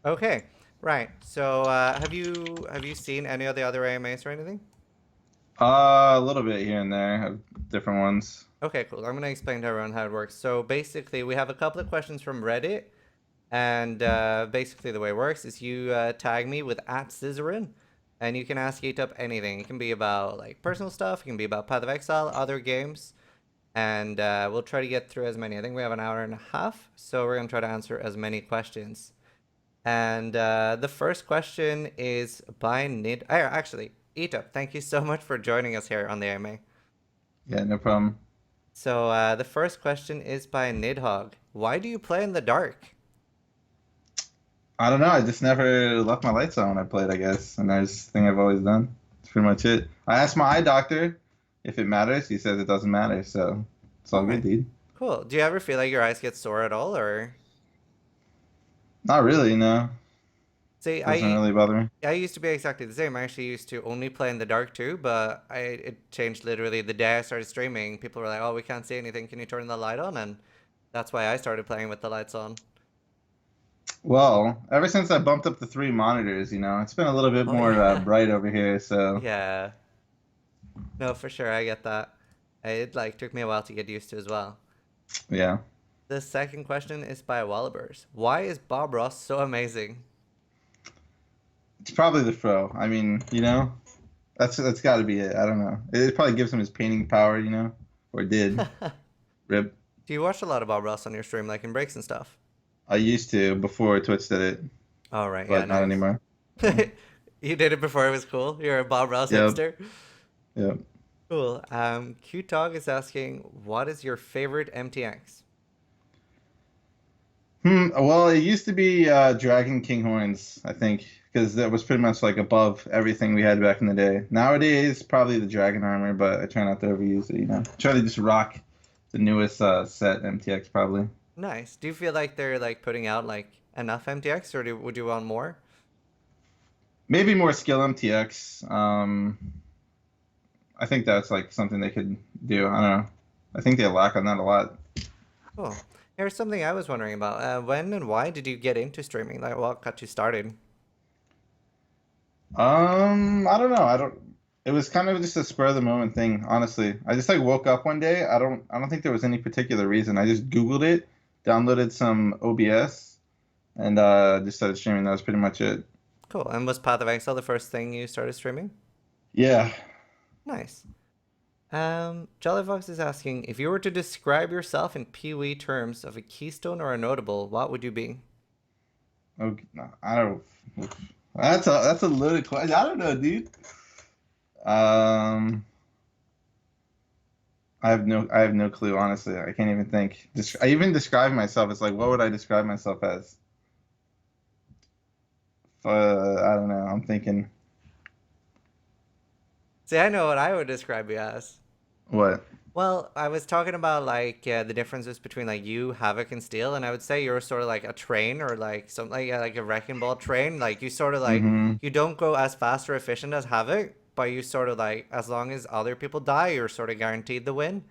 Okay, right. So, have you seen any of the other AMAs or anything? A little bit here and there of different ones. Okay, cool. I'm gonna explain to everyone how it works. So basically, we have a couple of questions from Reddit, and basically the way it works is you tag me with @Zizaran, and you can ask Etup anything. It can be about like personal stuff. It can be about Path of Exile, other games, and we'll try to get through as many. I think we have an hour and a half, so we're gonna try to answer as many questions. And the first question is by Nid. Actually, Etup, thank you so much for joining us here on the AMA. Yeah, no problem. So the first question is by Nidhogg. Why do you play in the dark? I don't know. I just never left my lights on when I played, I guess. And that's the thing I've always done. That's pretty much it. I asked my eye doctor if it matters. He says it doesn't matter. So it's All all good, right, dude. cool. Do you ever feel like your eyes get sore at all, or Not really, no. see, Doesn't I really bother me. I used to be exactly the same. I actually used to only play in the dark too, but it changed literally the day I started streaming. People were like, "Oh, we can't see anything. Can you turn the light on?" And that's why I started playing with the lights on. Well, ever since I bumped up the three monitors, it's been a little bit Oh more yeah, bright over here. So yeah. No, for sure, I get that. It like took me a while to get used to as well. yeah, The second question is by Wallabers. Why is Bob Ross so amazing? it's probably the fro. I mean, that's got to be it. I don't know. It probably gives him his painting power, or did. Do Rip. you watch a lot of Bob Ross on your stream, like in breaks and stuff? I used to before Twitch did it, Oh right, yeah, but not nice. anymore. So, You did it before it was cool. You're a Bob Ross yep, hipster. yep. Cool. Q Dog is asking, what is your favorite MTX? Well, it used to be Dragon King Horns, I think, because that was pretty much like above everything we had back in the day. Nowadays, probably the Dragon Armor, but I try not to overuse it. Try to just rock the newest set MTX probably. Nice. Do you feel like they're like putting out like enough MTX, or would you want more? Maybe more skill MTX. I think that's like something they could do. I don't know. I think they lack on that a lot. Cool. Here's something I was wondering about. When and why did you get into streaming? Like, what got you started? I don't know. I don't. It was kind of just a spur of the moment thing, honestly. I just like woke up one day. I don't think there was any particular reason. I just Googled it, downloaded some OBS, and just started streaming. That was pretty much it. Cool. And was Path of Exile the first thing you started streaming? Yeah. Nice. Jollyfox is asking, if you were to describe yourself in Pee-wee terms of a keystone or a notable, what would you be? Okay. No, I don't. That's a loaded question. I don't know, dude. Um, I have no clue, honestly. I can't even think. I even describe myself as like, what would I describe myself as? I don't know. I'm thinking, See, I know what I would describe you as. what? Well, I was talking about like the differences between like you, Havoc, and Steel, and I would say you're sort of like a train or like something like a wrecking ball train. Like you sort of like Mm-hmm. you don't go as fast or efficient as Havoc, but you sort of like as long as other people die, you're sort of guaranteed the win.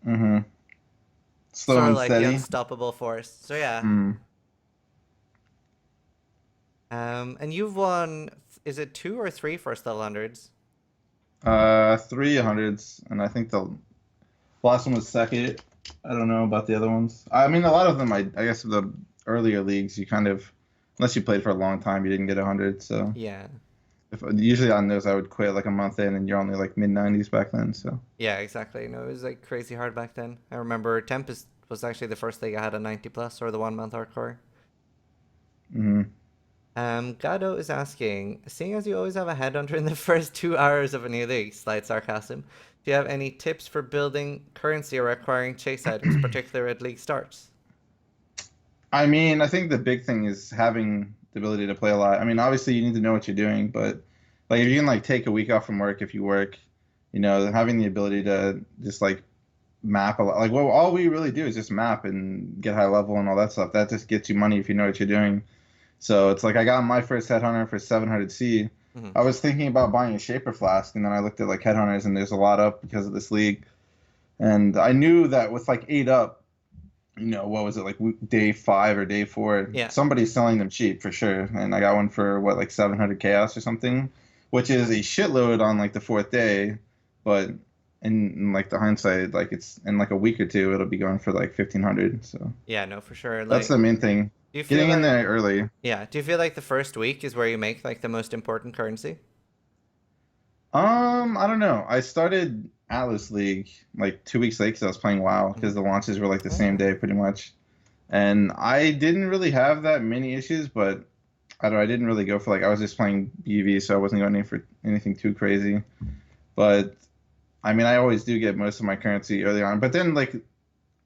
Mm-hmm. Slow Sort of and like the steady. unstoppable force. So yeah. Mm. And you've won, is it two or three first level hundreds? 300s, and I think the last one was second. I don't know about the other ones. I mean, a lot of them, I guess the earlier leagues, you kind of, unless you played for a long time, you didn't get 100. So Yeah. if usually on those, I would quit like a month in, and you're only like mid 90s back then. So. Yeah, exactly. No, it was like crazy hard back then. I remember Tempest was actually the first league I had a 90 plus or the 1 month hardcore. Hmm. Gado is asking, seeing as you always have a headhunter in the first 2 hours of a new league, slight sarcasm, do you have any tips for building currency or acquiring chase items, particularly at league starts? I mean, I think the big thing is having the ability to play a lot. I mean, obviously you need to know what you're doing, but like if you can like take a week off from work if you work, having the ability to just like map a lot. Like, well, all we really do is just map and get high level and all that stuff. That just gets you money if you know what you're doing. So it's like I got my first headhunter for 700C. Hmm. I was thinking about buying a Shaper Flask, and then I looked at like headhunters, and there's a lot up because of this league. And I knew that with like 8 up, what was it like day 5 or day 4? Yeah. Somebody's selling them cheap for sure, and I got one for what like 700 chaos or something, which is a shitload on like the fourth day, but in like the hindsight, like it's in like a week or two, it'll be going for like 1500. So Yeah, no, for sure. that's Like, the main thing, do you feel getting in like, there early. yeah, do you feel like the first week is where you make like the most important currency? I don't know. I started Atlas League like 2 weeks late because I was playing WoW Hmm. because the launches were like the same Oh, day pretty much. And I didn't really have that many issues, but I don't know, I didn't really go for like I was just playing BV, so I wasn't going in for anything too crazy. But I mean, I always do get most of my currency early on, but then like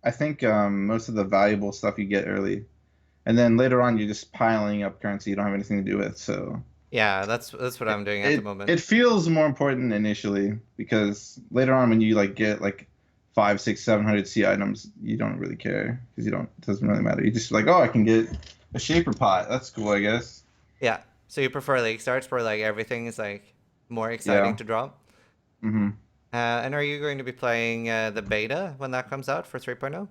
I think most of the valuable stuff you get early, and then later on you're just piling up currency you don't have anything to do with. So yeah, that's what it I'm doing at the it, moment. it feels more important initially because later on when you like get like 5, 6, 700 C items, you don't really care because you don't it doesn't really matter. You just like, oh, I can get a shaper pot. That's cool, I guess. Yeah. So you prefer league starts where like everything is like more exciting Yeah. to drop? Hmm. And are you going to be playing the beta when that comes out for 3.0?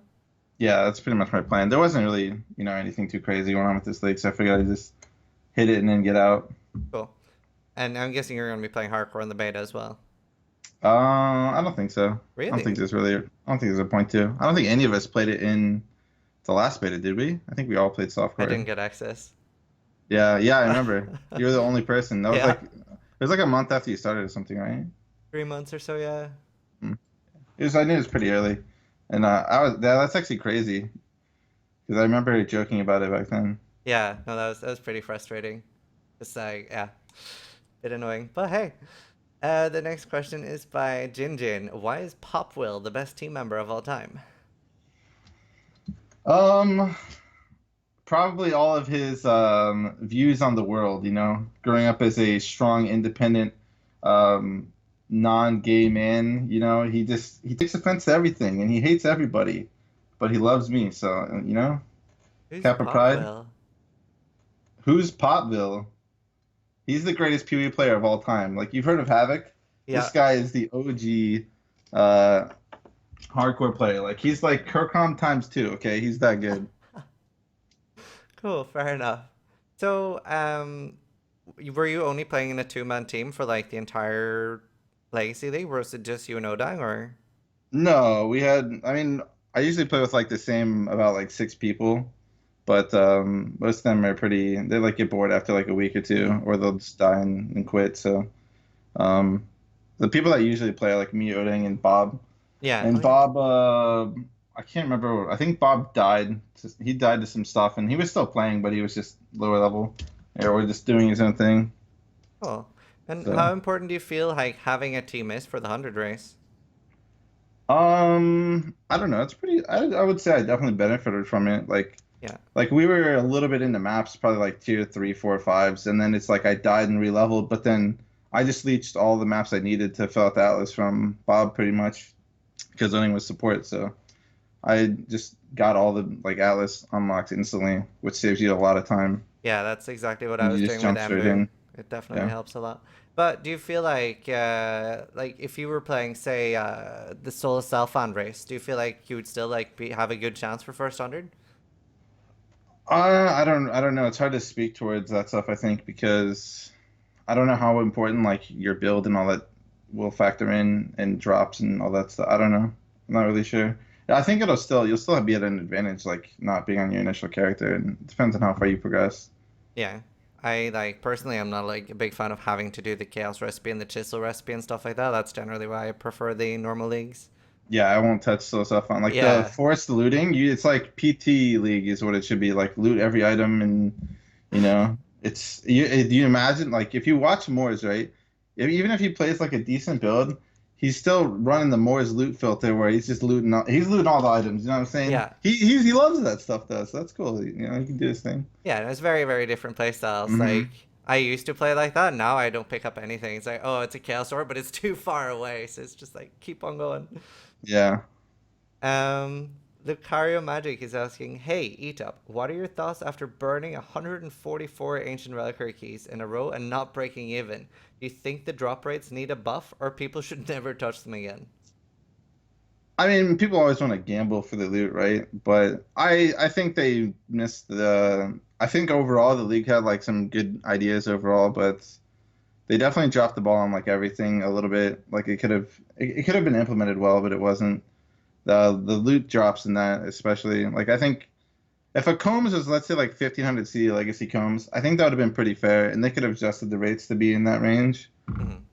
Yeah, that's pretty much my plan. There wasn't really, anything too crazy going on with this league, so I figured I'd just hit it and then get out. Cool. And I'm guessing you're going to be playing hardcore in the beta as well. I don't think so. Really? I don't think there's a point to. I don't think any of us played it in the last beta, did we? I think we all played I didn't softcore. get access. Yeah, yeah, I remember. You were the only person. That was Yeah. like, it was like a month after you started or something, right? 3 months or so, yeah. Mm. I knew it was pretty early, and that's actually crazy because I remember joking about it back then. Yeah, no, that was pretty frustrating. Just like, yeah, bit annoying. But hey, the next question is by Jin Jin. Why is Pop Will the best team member of all time? Um, Probably all of his views on the world, growing up as a strong, independent, um, non-gay man, he takes offense to everything and he hates everybody, but he loves me. So, Who's Kappa Pop Pride. Will? Who's Potville? He's the greatest PvE player of all time. Like you've heard of Havoc? This Yeah, guy is the OG uh, hardcore player. Like he's like Kirkham times two. Okay, he's that good. cool, fair enough. So, were you only playing in a two-man team for like the entire Legacy League? Was it just you and Odang, or? No, we had. I mean, I usually play with like the same about like 6 people, but most of them are pretty. They like get bored after like a week or Hmm. two, or they'll just die and quit. So um, the people that usually play are like me, Oding, and Bob. Yeah. Oh And yeah. Bob, I can't remember. I think Bob died. He died to some stuff, and he was still playing, but he was just lower level, or just doing his own thing. Cool. And how So. important do you feel like having a team is for the 100 race? I don't know. It's pretty. I would say I definitely benefited from it. Yeah. Like we were a little bit into maps, probably like tier 3, 4, fives, and then it's like I died and re-leveled, but then I just leached all the maps I needed to fill out the atlas from Bob pretty much because owning was support. So I just got all the like atlas unlocked instantly, which saves you a lot of time, Yeah, that's exactly what I and was you just doing with jump straight Embu. in. It definitely Yeah. helps a lot. But do you feel like if you were playing, say, the solo self-found race, do you feel like you would still like have a good chance for first 100? I don't know. It's hard to speak towards that stuff, I think, because I don't know how important like your build and all that will factor in and drops and all that stuff. I don't know. I'm not really sure. I think you'll still be at an advantage like not being on your initial character, and it depends on how far you progress. Yeah. I like personally I'm not like a big fan of having to do the chaos recipe and the chisel recipe and stuff like that. That's generally why I prefer the normal leagues. Yeah, I won't touch those stuff on like the Yeah. forced looting. It's like PT League is what it should be. Like loot every item, and do you imagine like if you watch Moors, right? Even if he plays like a decent build, he's still running the Moors loot filter where he's looting all the items. You know what I'm saying? Yeah. He loves that stuff though, so that's cool. He can do his thing. Yeah, and it's very, very different play styles. Like Hmm. I used to play like that. Now I don't pick up anything. It's like, oh, it's a chaos orb, but it's too far away. So it's just like keep on going. Yeah. Lucario Magic is asking, hey, Etup, what are your thoughts after burning 144 ancient reliquary keys in a row and not breaking even? Do you think the drop rates need a buff or people should never touch them again? I mean, people always want to gamble for the loot, right? But I think they missed the. I think overall the league had like some good ideas overall, but they definitely dropped the ball on like everything a little bit. Like it could have been implemented well, but it wasn't. The loot drops in that especially. Like I think if a Combs was, let's say, like 1500 C legacy Combs, I think that would have been pretty fair, and they could have adjusted the rates to be in that range Mhm.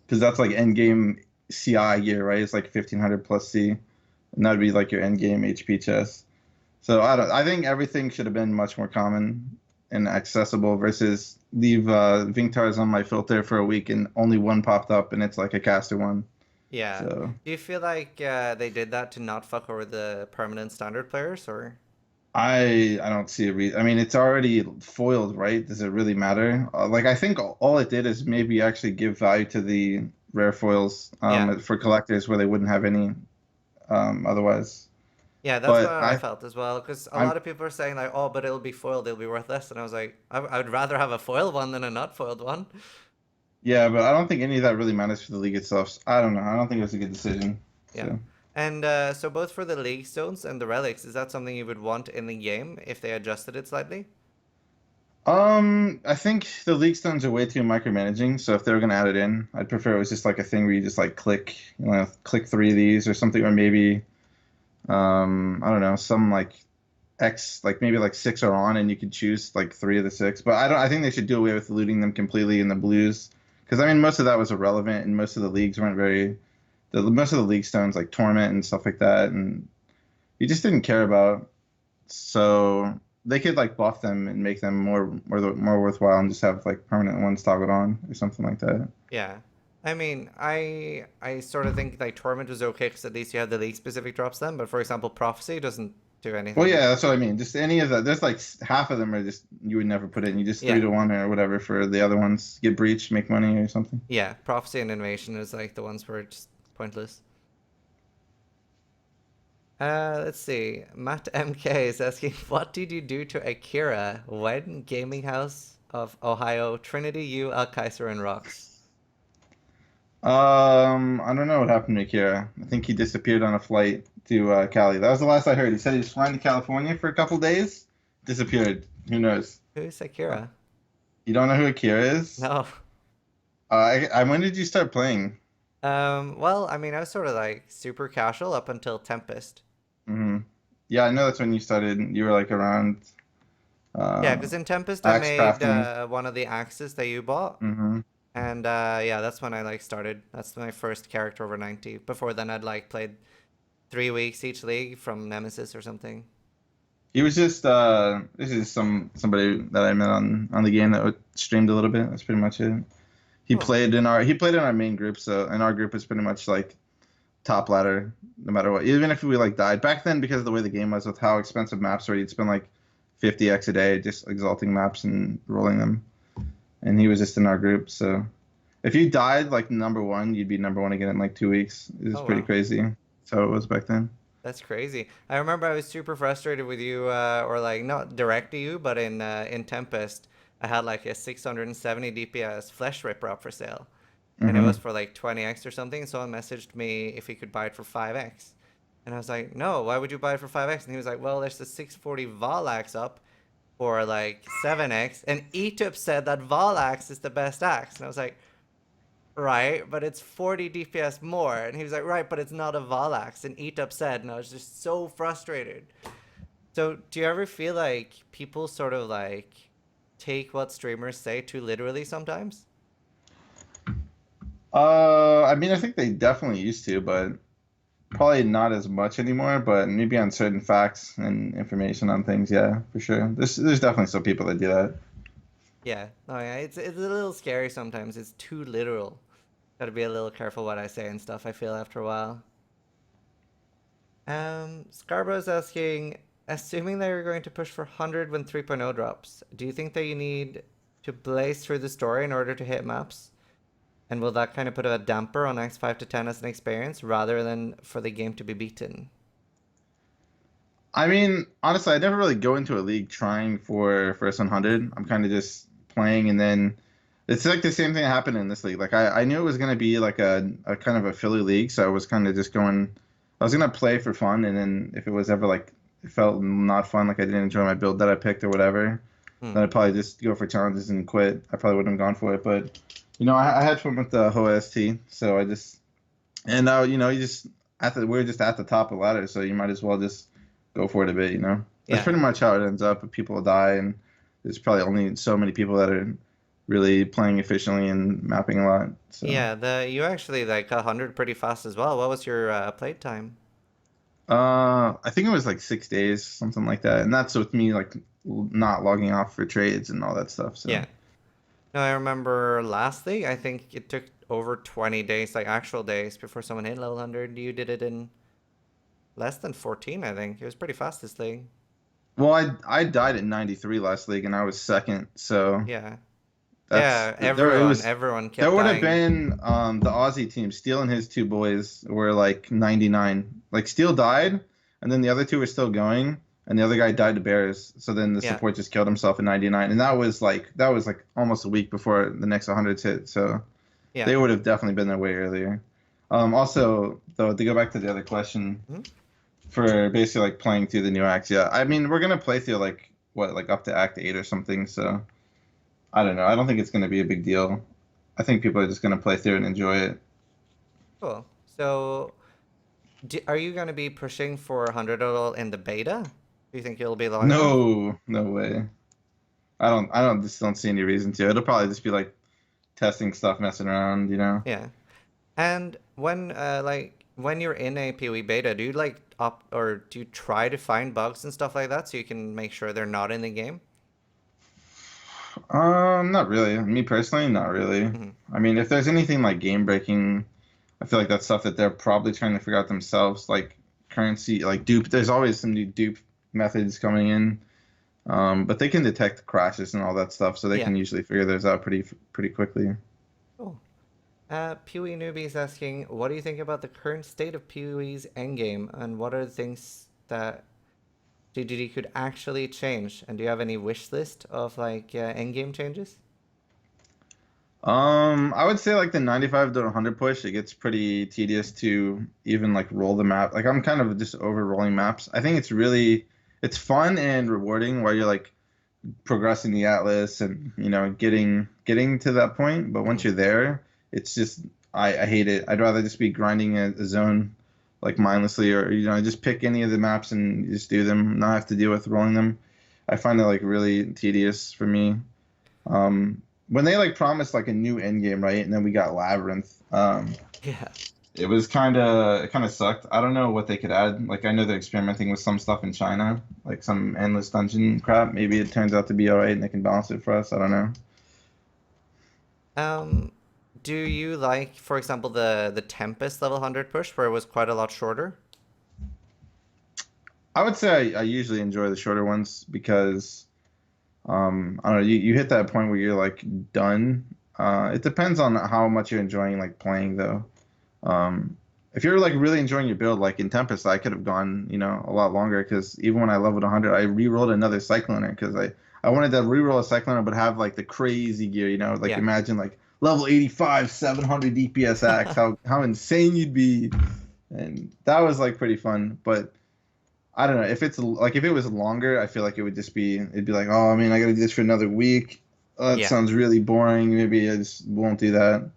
because that's like Endgame CI gear, right? It's like 1500 plus C, and that would be like your Endgame HP chest. So I don't. I think everything should have been much more common and accessible versus leave Vinktars on my filter for a week and only one popped up, and it's like a caster one. Yeah. So Do you feel like they did that to not fuck over the permanent standard players, or? I don't see a reason. I mean, it's already foiled, right? Does it really matter? Like, I think all it did is maybe actually give value to the rare foils Yeah. for collectors where they wouldn't have any otherwise. Yeah, that's what But I felt as well. Because a lot I'm of people are saying like, "Oh, but it'll be foiled; it'll be worth less." And I was like, I would rather have a foiled one than a not foiled one. yeah, but I don't think any of that really matters for the league itself. I don't know. I don't think it was a good decision. Yeah. So. And so both for the League Stones and the relics, is that something you would want in the game if they adjusted it slightly? I think the league stones are way too micromanaging. So if they were gonna add it in, I'd prefer it was just like a thing where you just like click, click three of these or something, or maybe I don't know, some like X, like maybe like six are on, and you could choose like three of the six. But I don't. I think they should do away with looting them completely in the blues, because I mean most of that was irrelevant, and most of the leagues weren't very. Most of the league stones like torment and stuff like that, and you just didn't care about. So they could like buff them and make them more worthwhile, and just have like permanent ones toggled on or something like that. Yeah. I mean, I sort of think like Torment was okay because at least you have the League specific drops then. But for example, Prophecy doesn't do Well, anything. yeah, that's what I mean. Just any of that. There's like half of them are just you would never put in. You just three Yeah. to one or whatever for the other ones. Get breach, make money or something. Yeah. Prophecy and Innovation is like the ones where it's just pointless. Let's see. Matt MK is asking, what did you do to Akira when Gaming House of Ohio, Trinity, U, Al Kaiser, and Rocks? I don't know what happened to Akira. I think he disappeared on a flight to Cali. That was the last I heard. He said he was flying to California for a couple days. Disappeared. Who knows? Who's Uh, Akira? You don't know who Akira is? No. When did you start playing? Well, I mean, I was sort of like super casual up until Tempest. hmm Yeah, I know that's when you started. You were like around Yeah, uh, because in Tempest I axe made crafting. one of the axes that you bought. hmm And yeah, that's when I like started. That's my first character over 90. Before then I'd like played 3 weeks each league from Nemesis or something. He was just this is somebody that I met on the game that streamed a little bit. That's pretty much it. Cool. He played in our main group, so in our group it's pretty much like top ladder no matter what. Even if we like died back then, because of the way the game was with how expensive maps were, you'd spend like 50x a day just exalting maps and rolling them. And he was just in our group, so if you died like number one, you'd be number one again in like 2 weeks. It was Oh pretty wow. crazy. That's how it was back then. That's crazy. I remember I was super frustrated with you, or like not directly you, but in Tempest, I had like a 670 DPS Flesh Ripper up for sale, and it was hmm for like 20x or something. Someone messaged me if he could buy it for 5x, and I was like, no, why would you buy it for 5x? And he was like, well, there's the 640 Valax up for like 7x, and Etup said that Valax is the best axe, and I was like, right, but it's 40 DPS more. And he was like, right, but it's not a Valax. And Etup said, and I was just so frustrated. So, do you ever feel like people sort of like take what streamers say too literally sometimes? I mean, I think they definitely used to, but probably not as much anymore. But maybe on certain facts and information on things, yeah, for sure. There's definitely some people that do that. Yeah. Oh, yeah. It's a little scary sometimes. It's too literal. Gotta be a little careful what I say and stuff, I feel, after a while. Scarborough's asking, assuming that you're going to push for 100 when 3.0 drops, do you think that you need to blaze through the story in order to hit maps? And will that kind of put a damper on X5 to 10 as an experience rather than for the game to be beaten? I mean, honestly, I never really go into a league trying for first 100. I'm kind of just playing, and then it's like the same thing that happened in this league. Like I knew it was gonna be like a kind of a Philly league, so I was kind of just going. I was gonna play for fun, and then if it was ever like it felt not fun, like I didn't enjoy my build that I picked or whatever, Hmm. then I'd probably just go for challenges and quit. I probably wouldn't have gone for it, but I had fun with the OST, so I just and now you just we're just at the top of the ladder, so you might as well just go for it a bit. That's Yeah. pretty much how it ends up. People die, and there's probably only so many people that are really playing efficiently and mapping a lot. So. Yeah, the you actually like 100 pretty fast as well. What was your play time? I think it was like 6 days, something like that, and that's with me like not logging off for trades and all that stuff. So Yeah. No, I remember last league, I think it took over 20 days, like actual days, before someone hit level 100. You did it in less than 14, I think. It was pretty fast this league. well, I died at 93 last league, and I was second. So Yeah. that's Yeah, there. It was everyone there kept would have dying. been the Aussie team. Steel and his two boys were like 99. Like Steel died, and then the other two were still going, and the other guy died to bears. So then the Yeah. support just killed himself at 99, and that was like almost a week before the next 100s hit. So. Yeah. They would have definitely been there way earlier. Also, though, to go back to the other question Mhm. for basically like playing through the new acts, yeah. I mean, we're gonna play through like what, like up to Act 8 or something. So I don't know. I don't think it's gonna be a big deal. I think people are just gonna play through it and enjoy it. Cool. So, are you going to be pushing for 100 level in the beta? Do you think it'll be long enough? No, no way. Just don't see any reason to. It'll probably just be like testing stuff, messing around. Yeah. And when you're in a PoE beta, do you like opt or do you try to find bugs and stuff like that so you can make sure they're not in the game? Not really. Me personally, not really. Hmm. I mean, if there's anything like game breaking, I feel like that's stuff that they're probably trying to figure out themselves, like currency, like dupe. There's always some new dupe methods coming in, but they can detect crashes and all that stuff, so they Yeah. can usually figure those out pretty quickly. Cool. PoE newbie is asking, what do you think about the current state of PoE's endgame, and what are the things that GGD could actually change? And do you have any wish list of like endgame changes? I would say like the 95 to 100 push, it gets pretty tedious to even like roll the map. Like I'm kind of just over rolling maps. I think it's fun and rewarding while you're like progressing the atlas and getting to that point, but once Hmm. you're there, it's just I hate it. I'd rather just be grinding a zone like mindlessly, or just pick any of the maps and just do them, not have to deal with rolling them. I find it like really tedious for me. When they like promised like a new end game, right, and then we got Labyrinth. Yeah. It kind of sucked. I don't know what they could add. Like I know they're experimenting with some stuff in China, like some endless dungeon crap. Maybe it turns out to be all right and they can balance it for us. I don't know. Um, do you like, for example, the Tempest level 100 push where it was quite a lot shorter? I would say I usually enjoy the shorter ones because I don't know. You hit that point where you're like done. It depends on how much you're enjoying like playing though. If you're like really enjoying your build, like in Tempest, I could have gone, a lot longer because even when I leveled 100, I re-rolled another Cycloner because I wanted to re-roll a Cycloner but have like the crazy gear, like Yeah. imagine like level 85, 700 DPS axe, how insane you'd be, and that was like pretty fun. But I don't know if it was longer, I feel like it'd be like, oh, I mean, I got to do this for another week. Oh, that Yeah. sounds really boring. Maybe I just won't do that.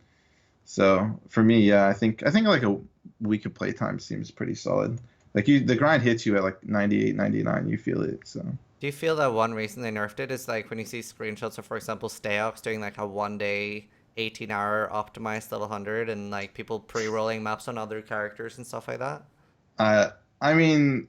So for me, yeah, I think like a week of playtime seems pretty solid. Like the grind hits you at like 98, 99, you feel it. So Do you feel that one reason they nerfed it is like when you see screenshots of, for example, Stayox doing like a 1 day, 18-hour optimized level 100 and like people pre-rolling maps on other characters and stuff like that? I mean,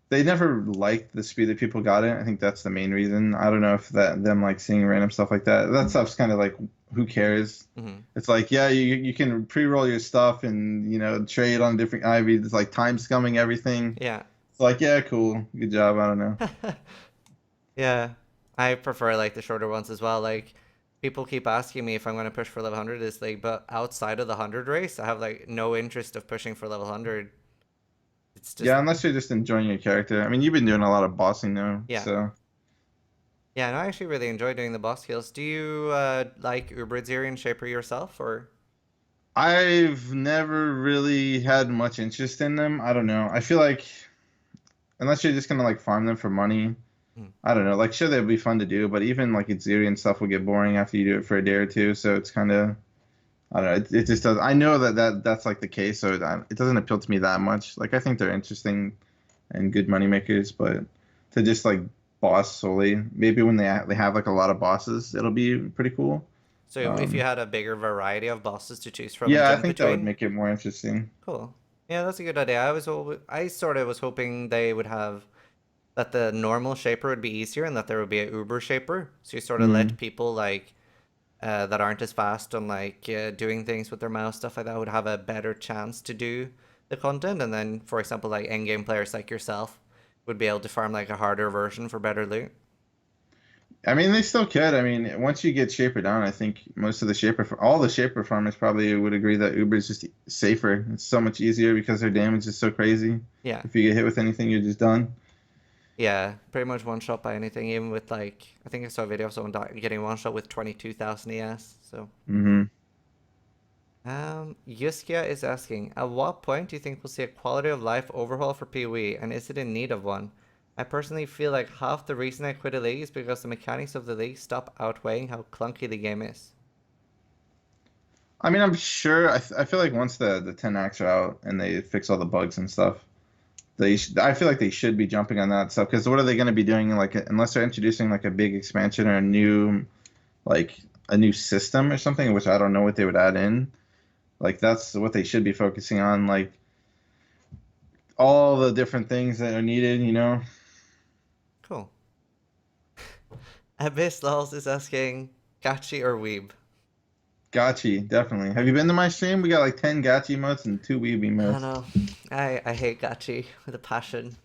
they never liked the speed that people got it. I think that's the main reason. I don't know if that them like seeing random stuff like that. That stuff's kind of like who cares? Hmm. It's like, yeah, you can pre-roll your stuff and trade on different ivy. It's like time scumming everything. Yeah. It's like, yeah, cool, good job. I don't know. Yeah. I prefer like the shorter ones as well. Like people keep asking me if I'm going to push for level 100 this league, but outside of the 100 race, I have like no interest of pushing for level 100. It's just Yeah, unless you're just enjoying your character. I mean, you've been doing a lot of bossing now, yeah. so Yeah, and I actually really enjoy doing the boss kills. Do you like Uber and Shaper yourself or? I've never really had much interest in them. I don't know. I feel like unless you're just gonna like farm them for money, Hmm. I don't know. Like sure they'd be fun to do, but even like Itzuri and stuff will get boring after you do it for a day or two. So it's kind of I don't know. It just does. I know that's like the case, so it doesn't appeal to me that much. Like I think they're interesting and good money makers, but to just like boss solely, maybe when they have like a lot of bosses, it'll be pretty cool. So if you Um, had a bigger variety of bosses to choose from and yeah, I jump think that would between, make it more interesting. cool. Yeah, that's a good idea. I sort of was hoping they would have that the normal shaper would be easier and that there would be a Uber shaper. So you sort of let Mm. people like that aren't as fast on like doing things with their mouse stuff like that would have a better chance to do the content. And then, for example, like endgame players like yourself would be able to farm like a harder version for better loot. I mean, they still could. I mean, once you get Shaper down, I think most of the all the Shaper farmers probably would agree that Uber is just safer. It's so much easier because their damage is so crazy. Yeah. If you get hit with anything, you're just done. Yeah, pretty much one shot by anything, even with like I think I saw a video of someone getting one shot with 22,000 ES. So Hmm. Yuskia is asking, at what point do you think we'll see a quality of life overhaul for PoE, and is it in need of one? I personally feel like half the reason I quit a league is because the mechanics of the league stop outweighing how clunky the game is. I mean, I'm sure. I feel like once the 10 acts are out and they fix all the bugs and stuff, I feel like they should be jumping on that stuff. Because what are they going to be doing? Like, unless they're introducing like a big expansion or like a new system or something, which I don't know what they would add in. Like, that's what they should be focusing on. Like all the different things that are needed. Cool. Abyss Lols is asking, Gachi or Weeb? Gachi, definitely. Have you been to my stream? We got like 10 Gachi emotes and 2 Weeb I emotes. know. I hate Gachi with a passion.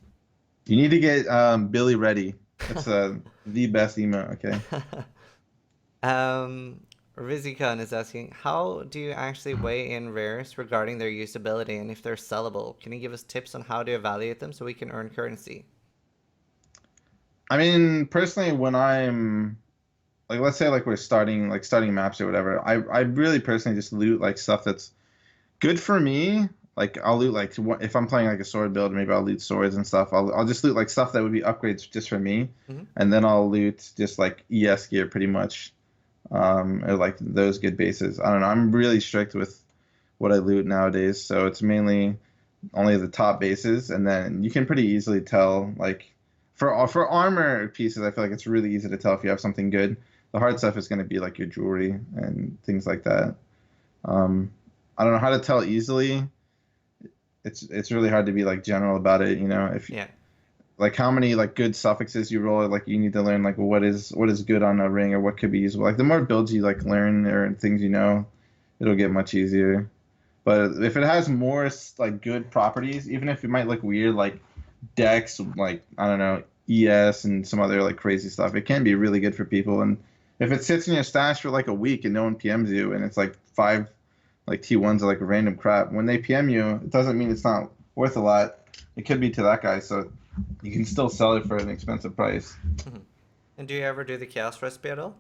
You need to get Billy ready. That's the best emote. Okay. Um, Rizikhan is asking, how do you actually weigh in rares regarding their usability and if they're sellable? Can you give us tips on how to evaluate them so we can earn currency? I mean, personally, when I'm like, let's say like we're starting maps or whatever, I really personally just loot like stuff that's good for me. Like I'll loot like if I'm playing like a sword build, maybe I'll loot swords and stuff. I'll just loot like stuff that would be upgrades just for me, Hmm. and then I'll loot just like ES gear pretty much, or like those good bases. I don't know. I'm really strict with what I loot nowadays, so it's mainly only the top bases, and then you can pretty easily tell like for armor pieces, I feel like it's really easy to tell if you have something good. The hard stuff is going to be like your jewelry and things like that. Um, I don't know how to tell easily. It's really hard to be like general about it. If Yeah. like how many like good suffixes you roll, like you need to learn like what is good on a ring or what could be usable. Like the more builds you like learn or things it'll get much easier. But if it has more like good properties, even if it might look weird, like Dex, like I don't know, ES and some other like crazy stuff, it can be really good for people. And if it sits in your stash for like a week and no one PMs you, and it's like five like T1s are like random crap, when they PM you, it doesn't mean it's not worth a lot. It could be to that guy, so you can still sell it for an expensive price. Hmm. And do you ever do the chaos recipe at all?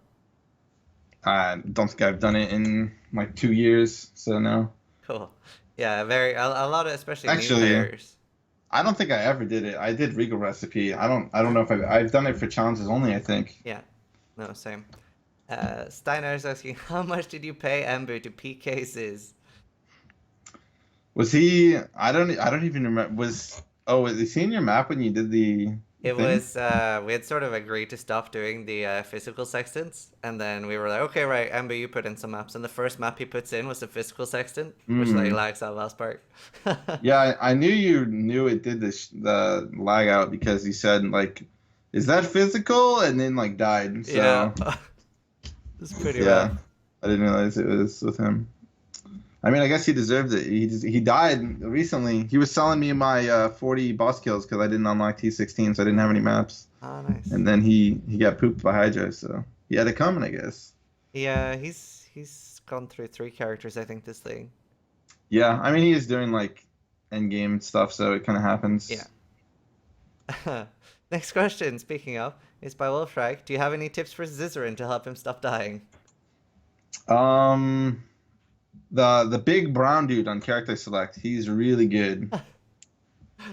I don't think I've done it in like 2 years, so no. Cool. Yeah, a lot of especially new Actually, players. I don't think I ever did it. I did Regal Recipe. I don't know if I've done it for challenges only, I think. Yeah. No, same. Steiner is asking, how much did you pay Ember to PK Ziz? Was he I don't even remember was he in your map when you did the It thing? was we had sort of agreed to stop doing the physical sextants, and then we were like, okay, right, Ember, you put in some maps, and the first map he puts in was the physical sextant, which like Hmm. lags out last part. Yeah, I knew you knew it did the lag out because he said like, "Is that physical?" and then like died. Yeah, So it's pretty rough. yeah, I didn't realize it was with him. I mean, I guess he deserved it. He died recently. He was selling me my 40 boss kills because I didn't unlock T16, so I didn't have any maps. Oh, nice. And then he got pooped by Hydra, so he had it coming, I guess. Yeah, he's gone through three characters, I think, this thing. Yeah, I mean he is doing like endgame stuff, so it kind of Yeah. happens. Next question, speaking of, is by Wolfrag. Do you have any tips for Zizaran to help him stop dying? Um, The big brown dude on character select, he's really good.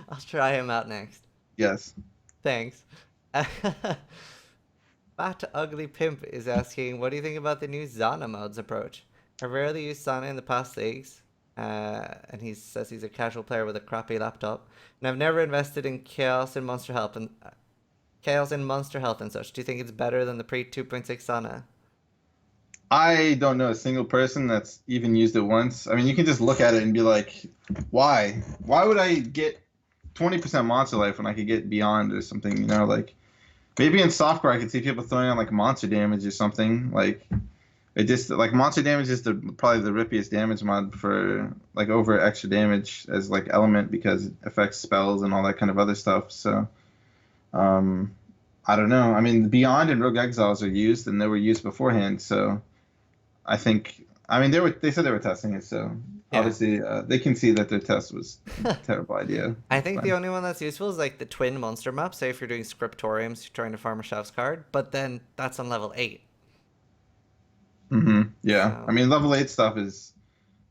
I'll try him out next. Yes. Thanks. Fat Ugly Pimp is asking, what do you think about the new Zana modes approach? I've rarely used Zana in the past leagues, and he says he's a casual player with a crappy laptop, and I've never invested in Chaos in Monster Health and such. Do you think it's better than the pre 2.6 Zana? I don't know a single person that's even used it once. I mean, you can just look at it and be like, why? Why would I get 20% monster life when I could get beyond or something, you know? Like, maybe in software I could see people throwing on like monster damage or something. Like, it just, like, monster damage is probably the rippiest damage mod for, like, over extra damage as, like, element because it affects spells and all that kind of other stuff. So, um, I don't know. I mean, Beyond and Rogue Exiles are used and they were used beforehand. So, I think, I mean, they said they were testing it, so Yeah. obviously they can see that their test was a terrible idea. I It's think the fine. only one that's useful is like the twin monster map. Say if you're doing scriptoriums, you're trying to farm a chef's card, but then that's on level 8. Yeah, I So, mean, level 8 Zana is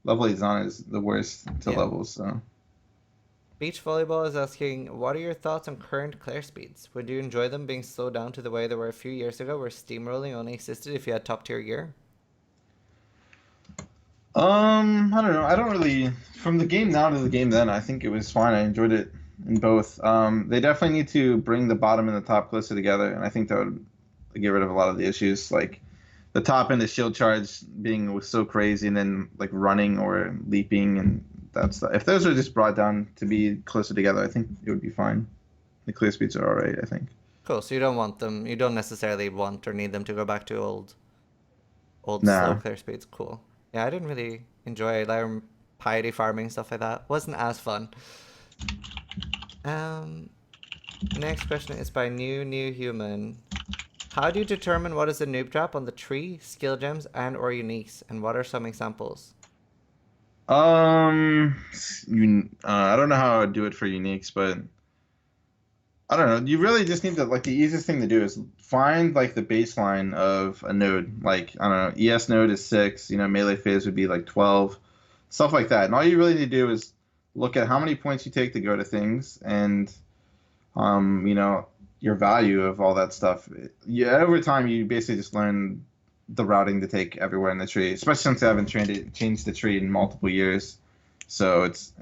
the worst to yeah. levels. So, Beach Volleyball is asking, what are your thoughts on current clear speeds? Would you enjoy them being slowed down to the way they were a few years ago, where steamrolling only existed if you had top tier gear? I don't know. I don't really from the game now to the game then. I think it was fine. I enjoyed it in both. They definitely need to bring the bottom and the top closer together, and I think that would get rid of a lot of the issues, like the top end of shield charge being so crazy, and then like running or leaping and that stuff. If those were just brought down to be closer together, I think it would be fine. The clear speeds are all right, I think. Cool. So you don't want them. You don't necessarily want or need them to go back to old slow Nah. clear speeds. Cool. Yeah, I didn't really enjoy like piety farming stuff like that. Wasn't as fun. Um, Next question is by New Human. How do you determine what is a noob trap on the tree, skill gems, and or uniques, and what are some examples? Um, I don't know how I would do it for uniques, but I don't know. You really just need to like the easiest thing to do is find like the baseline of a node. Like I don't know, ES node is 6. You know, melee phase would be like 12, stuff like that. And all you really need to do is look at how many points you take to go to things, and you know, your value of all that stuff. Yeah, over time you basically just learn the routing to take everywhere in the tree. Especially since I haven't changed the tree in multiple years, so it's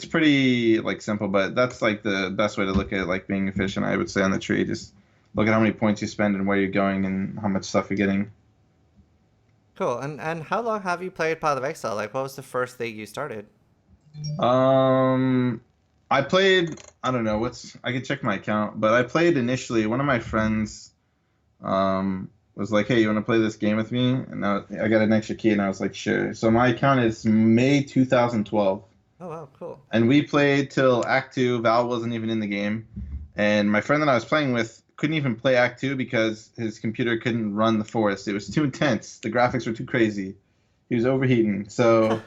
pretty like simple, but that's like the best way to look at it, like being efficient, I would say, on the tree. Just look at how many points you spend and where you're going and how much stuff you're getting. Cool. And how long have you played Path of Exile? Like, what was the first league you started? Um, I played, I don't know, I could check my account, but I played initially, one of my friends was like, hey, you want to play this game with me? And I got an extra key and I was like, sure. So my account is May 2012. Oh wow, cool. And we played till Act 2. Val wasn't even in the game. And my friend that I was playing with couldn't even play Act 2 because his computer couldn't run the forest. It was too intense. The graphics were too crazy. He was overheating. So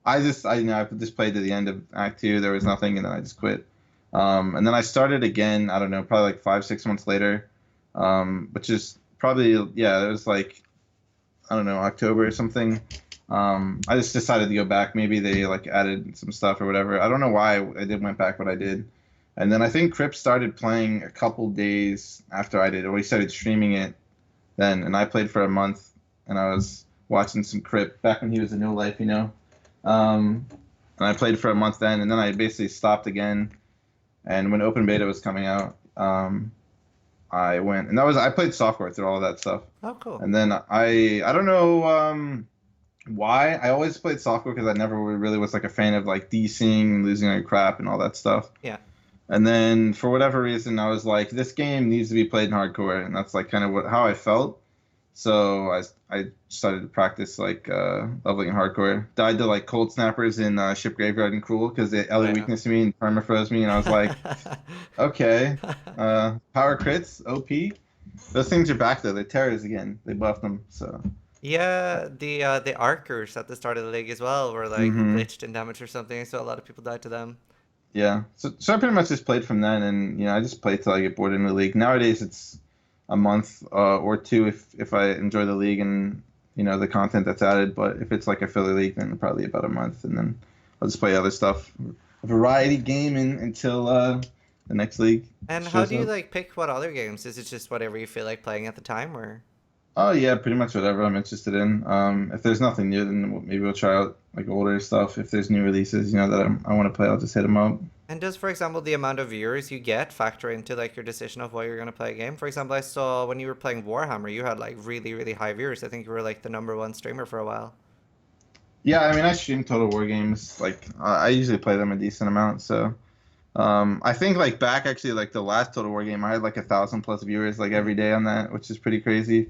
I just played to the end of Act 2. There was nothing, and then I just quit. And then I started again, I don't know, probably like 5, 6 months later, which is probably, yeah, it was like, I don't know, October or something. I just decided to go back. Maybe they like added some stuff or whatever. I don't know why I did went back, but I did. And then I think Crip started playing a couple days after I did, or he started streaming it then. And I played for a month, and I was watching some Crip back when he was a New Life, you know. And I played for a month then, and then I basically stopped again. And when Open Beta was coming out, I went, and I played software through all of that stuff. Oh, cool. And then I don't know. Why I always played software because I never really was like a fan of like DCing, losing your crap, and all that stuff. Yeah. And then for whatever reason, I was like, this game needs to be played in hardcore, and that's like kind of how I felt. So I started to practice like leveling in hardcore. Died to like cold snappers in Ship Graveyard and Cruel because they Oh LA yeah. weakness me and permafroze me, and I was like, okay, power crits, OP. Those things are back though. They're terrors again. They buffed them. So. Yeah, the archers at the start of the league as well were like hmm glitched in damage or something, so a lot of people died to them. Yeah. So I pretty much just played from then, and I just played till I get bored in the league. Nowadays, it's a month or two if I enjoy the league and the content that's added. But if it's like a filler league, then probably about a month, and then I'll just play other stuff, a variety gaming until the next league And how shows do you up. like pick what other games? Is it just whatever you feel like playing at the time, or? Oh yeah, pretty much whatever I'm interested in. If there's nothing new, then maybe we'll try out like older stuff. If there's new releases, that I want to play, I'll just hit them up. And does, for example, the amount of viewers you get factor into like your decision of where you're gonna play a game? For example, I saw when you were playing Warhammer, you had like really, really high viewers. I think you were like the number one streamer for a while. Yeah, I mean, I stream Total War games. Like, I usually play them a decent amount. So, I think like back actually like the last Total War game, I had like 1,000+ viewers like every Mhm. day on that, which is pretty crazy.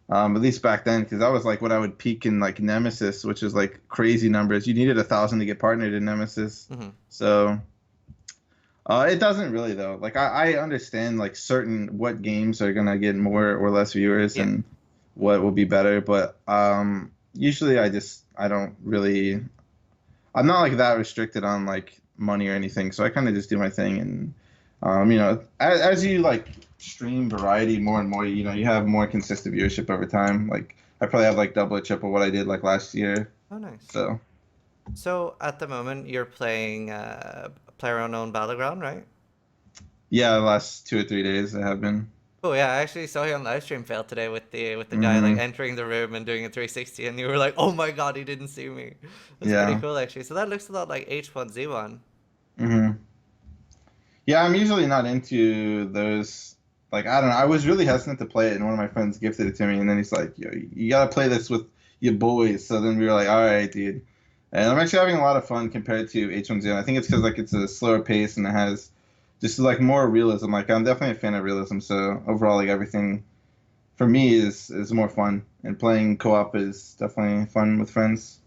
At least back then, because that was like what I would peak in like Nemesis, which is like crazy numbers. You needed 1,000 to get partnered in Nemesis. Mhm. So, it doesn't really though. Like, I understand like certain what games are gonna get more or less viewers Yeah. and what will be better, but usually I don't really. I'm not like that restricted on like money or anything, so I kind of just do my thing. And as you like stream variety more and more, you have more consistent viewership over time. Like I probably have like double or triple what I did like last year. Oh, nice. So So at the moment, you're playing PlayerUnknown Battleground, right? yeah, the last 2 or 3 days I have been. Oh yeah, I actually saw you on livestream fail today with the guy like Hmm. entering the room and doing a 360, and you were like, "Oh my god, he didn't see me." That's pretty Yeah. cool actually. So that looks a lot like H1Z1. Hmm. Yeah, I'm usually not into those. Like, I don't know. I was really hesitant to play it, and one of my friends gifted it to me, and then he's like, "Yo, you gotta play this with your boys." So then we were like, "All right, dude." And I'm actually having a lot of fun compared to H1Z1. I think it's because like it's a slower pace and it has just like more realism. Like I'm definitely a fan of realism, so overall, like everything for me is more fun, and playing co-op is definitely fun with friends.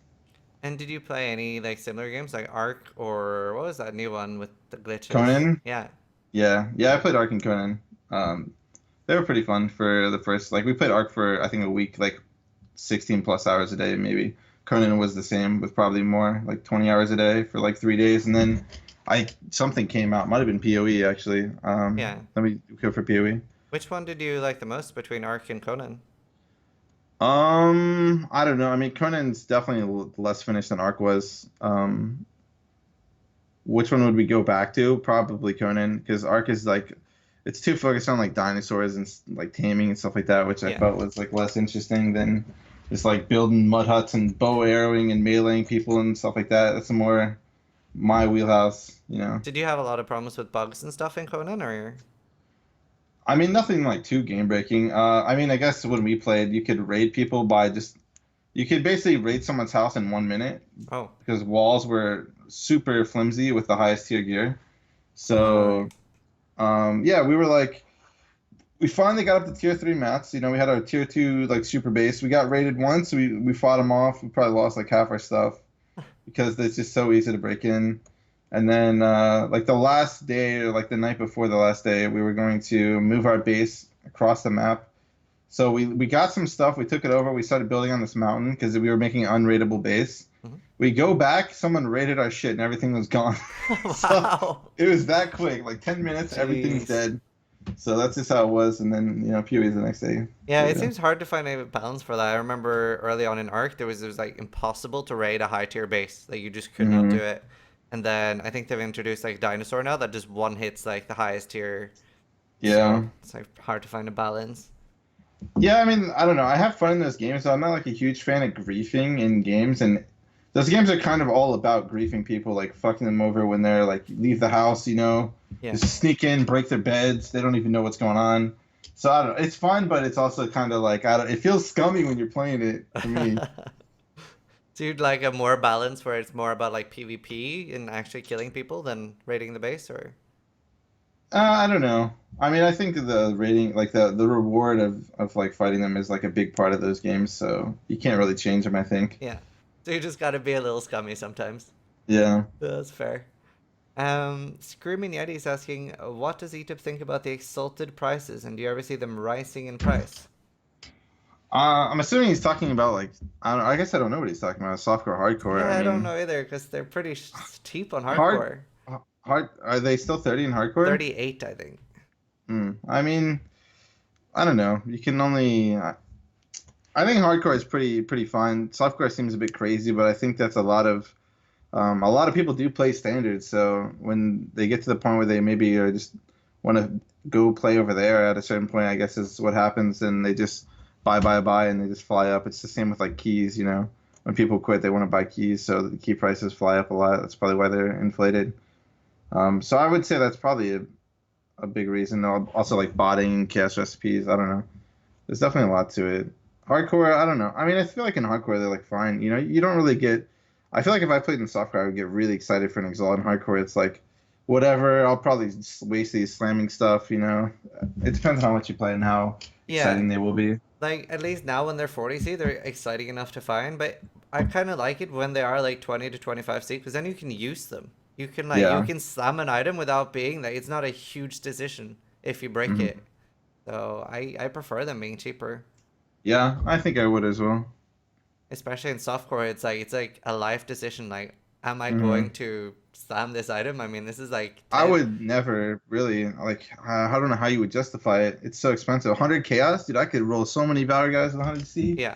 And did you play any like similar games like Ark or what was that new one with the glitches? Conan, Yeah. yeah, I played Ark and Conan. Um, they were pretty fun for the first. Like we played Ark for I think a week, like 16+ hours a day, maybe. Conan was the same with probably more, like 20 hours a day for like 3 days, and then I something came out. Might have been PoE actually. Yeah. Let me go for PoE. Which one did you like the most between Ark and Conan? I don't know. I mean, Conan's definitely less finished than Ark was. Which one would we go back to? Probably Conan, because Ark is like, it's too focused on like dinosaurs and like taming and stuff like that, which I Yeah. felt was like less interesting than just like building mud huts and bow arrowing and meleeing people and stuff like that. That's more my wheelhouse. Did you have a lot of problems with bugs and stuff in Conan or? I mean, nothing like too game breaking. I mean, I guess when we played, you could raid people by just you could basically raid someone's house in 1 minute Oh. because walls were super flimsy with the highest tier gear. Right. So yeah, we finally got up to tier 3 mats. We had our tier 2 like super base. We got raided once. We fought them off. We probably lost like half our stuff because it's just so easy to break in. And then like the last day or like the night before the last day, we were going to move our base across the map. So we got some stuff. We took it over. We started building on this mountain because we were making an unraidable base. Mhm. We go back, someone raided our shit and everything was gone. So Wow. it was that quick, like 10 minutes, everything's Jeez. dead. So that's just how it was. And then, PoE the next day. Yeah, So it yeah. seems hard to find a balance for that. I remember early on in Ark, it was like impossible to raid a high tier base. Like you just could not do Hmm. it. And then I think they've introduced like Dinosaur now that just one hits like the highest tier. So Yeah. it's like hard to find a balance. Yeah, I mean, I don't know. I have fun in those games, so I'm not like a huge fan of griefing in games, and those games are kind of all about griefing people, like fucking them over when they're like leave the house, Yeah. just sneak in, break their beds. They don't even know what's going on. So I don't know. It's fun, but it's also kind of like I don't. It feels scummy when you're playing it for me. So you'd like a more balance where it's more about like PvP and actually killing people than raiding the base, or? I don't know. I mean, I think the rating, like the reward of like fighting them is like a big part of those games, so you can't really change them, I think. Yeah. So you just gotta be a little scummy sometimes. Yeah. That's fair. Screaming Yeti is asking, what does Etup think about the exalted prices, and do you ever see them rising in price? I'm assuming he's talking about like I don't. I guess I don't know what he's talking about. Softcore, hardcore. I Yeah, I don't mean, know either, because they're pretty cheap on hard, hardcore. hard. Are they still 30 in hardcore? 38, I think. I mean, I don't know. You can only. I I think hardcore is pretty fun. Softcore seems a bit crazy, but I think that's a lot of people do play standards. So when they get to the point where they maybe are just want to go play over there at a certain point, I guess is what happens, and they just buy, and they just fly up. It's the same with like keys, you know. When people quit, they want to buy keys, so the key prices fly up a lot. That's probably why they're inflated. So I would say that's probably a big reason. Also, like botting, chaos recipes. I don't know. There's definitely a lot to it. Hardcore, I don't know. I mean, I feel like in hardcore they're like fine. You know, you don't really get. I feel like if I played in softcore, I would get really excited for an exalt. In hardcore, it's like whatever. I'll probably just waste these slamming stuff. You know, it depends on how much you play and how Yeah, exciting they will be. like at least now when they're 40C, they're exciting enough to find. But I kind of like it when they are like 20 to 25C because then you can use them. You Yeah. can slam an item without being like it's not a huge decision if you break Hmm. it. So I prefer them being cheaper. Yeah, I think I would as well. Especially in softcore, it's like a life decision. Like, am I going Hmm. to slam this item? I mean, this is like I 10. would never really like. I don't know how you would justify it. It's so expensive. 100 chaos, dude. I could roll so many Valor guys with 100 C. Yeah,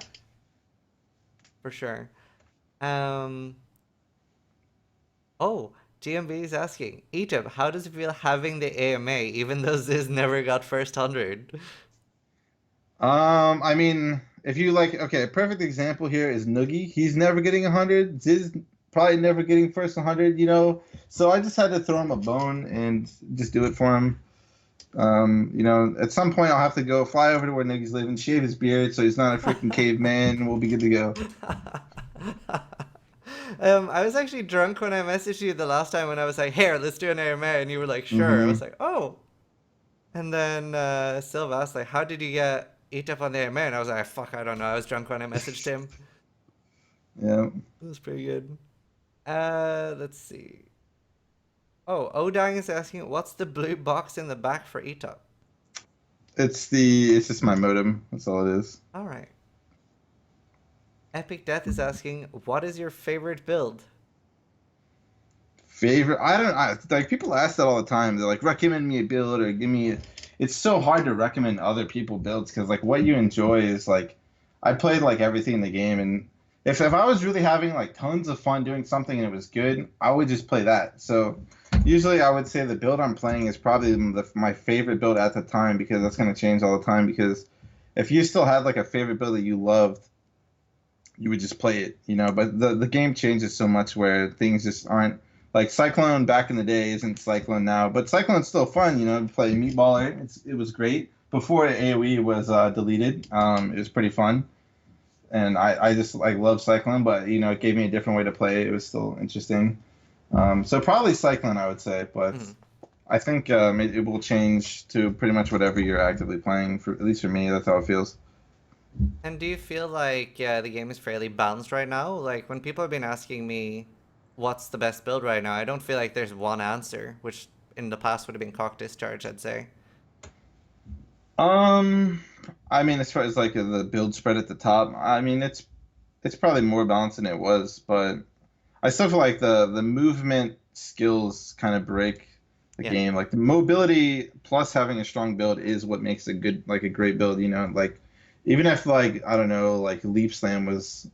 for sure. Um. Oh, GMB is asking, Etup, how does it feel having the AMA even though Ziz never got first 100? I mean, if you like, okay, a perfect example here is Noogie. He's never getting 100. Ziz probably never getting first 100, you know. So I just had to throw him a bone and just do it for him. You know, at some point I'll have to go fly over to where Noogie's living, shave his beard so he's not a freaking caveman, and we'll be good to go. I was actually drunk when I messaged you the last time when I was like, here, let's do an AMA, and you were like, sure. I was Hmm. like, oh. And then Silva asked, like, how did you get Etup on the AMA? And I was like, fuck, I don't know. I was drunk when I messaged him. Yeah. It was pretty good. Let's see. Oh, Odang is asking, what's the blue box in the back for Etup? It's just my modem. That's all it is. All right. Epic Death is asking, what is your favorite build? Favorite? I don't. Like people ask that all the time. They're like, recommend me a build or give me. It's so hard to recommend other people builds because like what you enjoy is like, I played like everything in the game, and if I was really having like tons of fun doing something and it was good, I would just play that. So usually I would say the build I'm playing is probably my favorite build at the time because that's gonna change all the time. Because if you still had like a favorite build that you loved, you would just play it, you know. But the game changes so much where things just aren't like Cyclone back in the day isn't Cyclone now, but Cyclone's still fun, you know. Play Meatballer, it was great before AOE was deleted. It was pretty fun, and I just like love Cyclone, but you know it gave me a different way to play it. It was still interesting. So probably Cyclone, I would say, but Mhm. I think it will change to pretty much whatever you're actively playing. For at least for me, that's how it feels. And do you feel like the game is fairly balanced right now? Like when people have been asking me what's the best build right now, I don't feel like there's one answer, which in the past would have been cock discharge, I'd say. Um, I mean, as far as like the build spread at the top, I mean, it's probably more balanced than it was, but I still feel like the movement skills kind of break the Yeah. game. Like the mobility plus having a strong build is what makes a good like a great build. You know, like even if like I don't know, like Leap Slam was.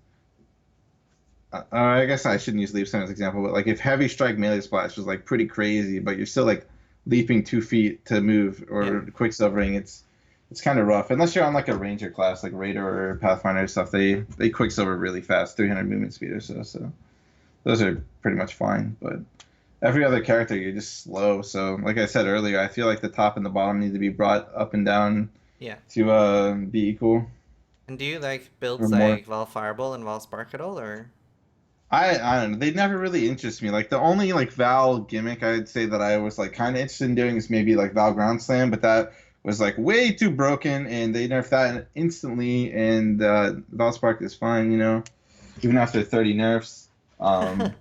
I guess I shouldn't use Leap Slam as an example, but like if Heavy Strike Melee Splash was like pretty crazy, but you're still like leaping 2 feet to move Yeah. or Quicksilvering, it's kind of rough unless you're on like a Ranger class like Raider or Pathfinder stuff. They Quicksilver really fast, 300 movement speed or so. So those are pretty much fine. But every other character, you're just slow. So, like I said earlier, I feel like the top and the bottom need to be brought up and down Yeah. to be equal And do you like or builds more. like Val Fireball and Val Spark at all, or? I don't know. They never really interest me. Like the only like Val gimmick I'd say that I was like kind of interested in doing is maybe like Val Ground Slam, but that was like way too broken, and they nerfed that instantly. And Val Spark is fine, you know, even after 30 nerfs. Um,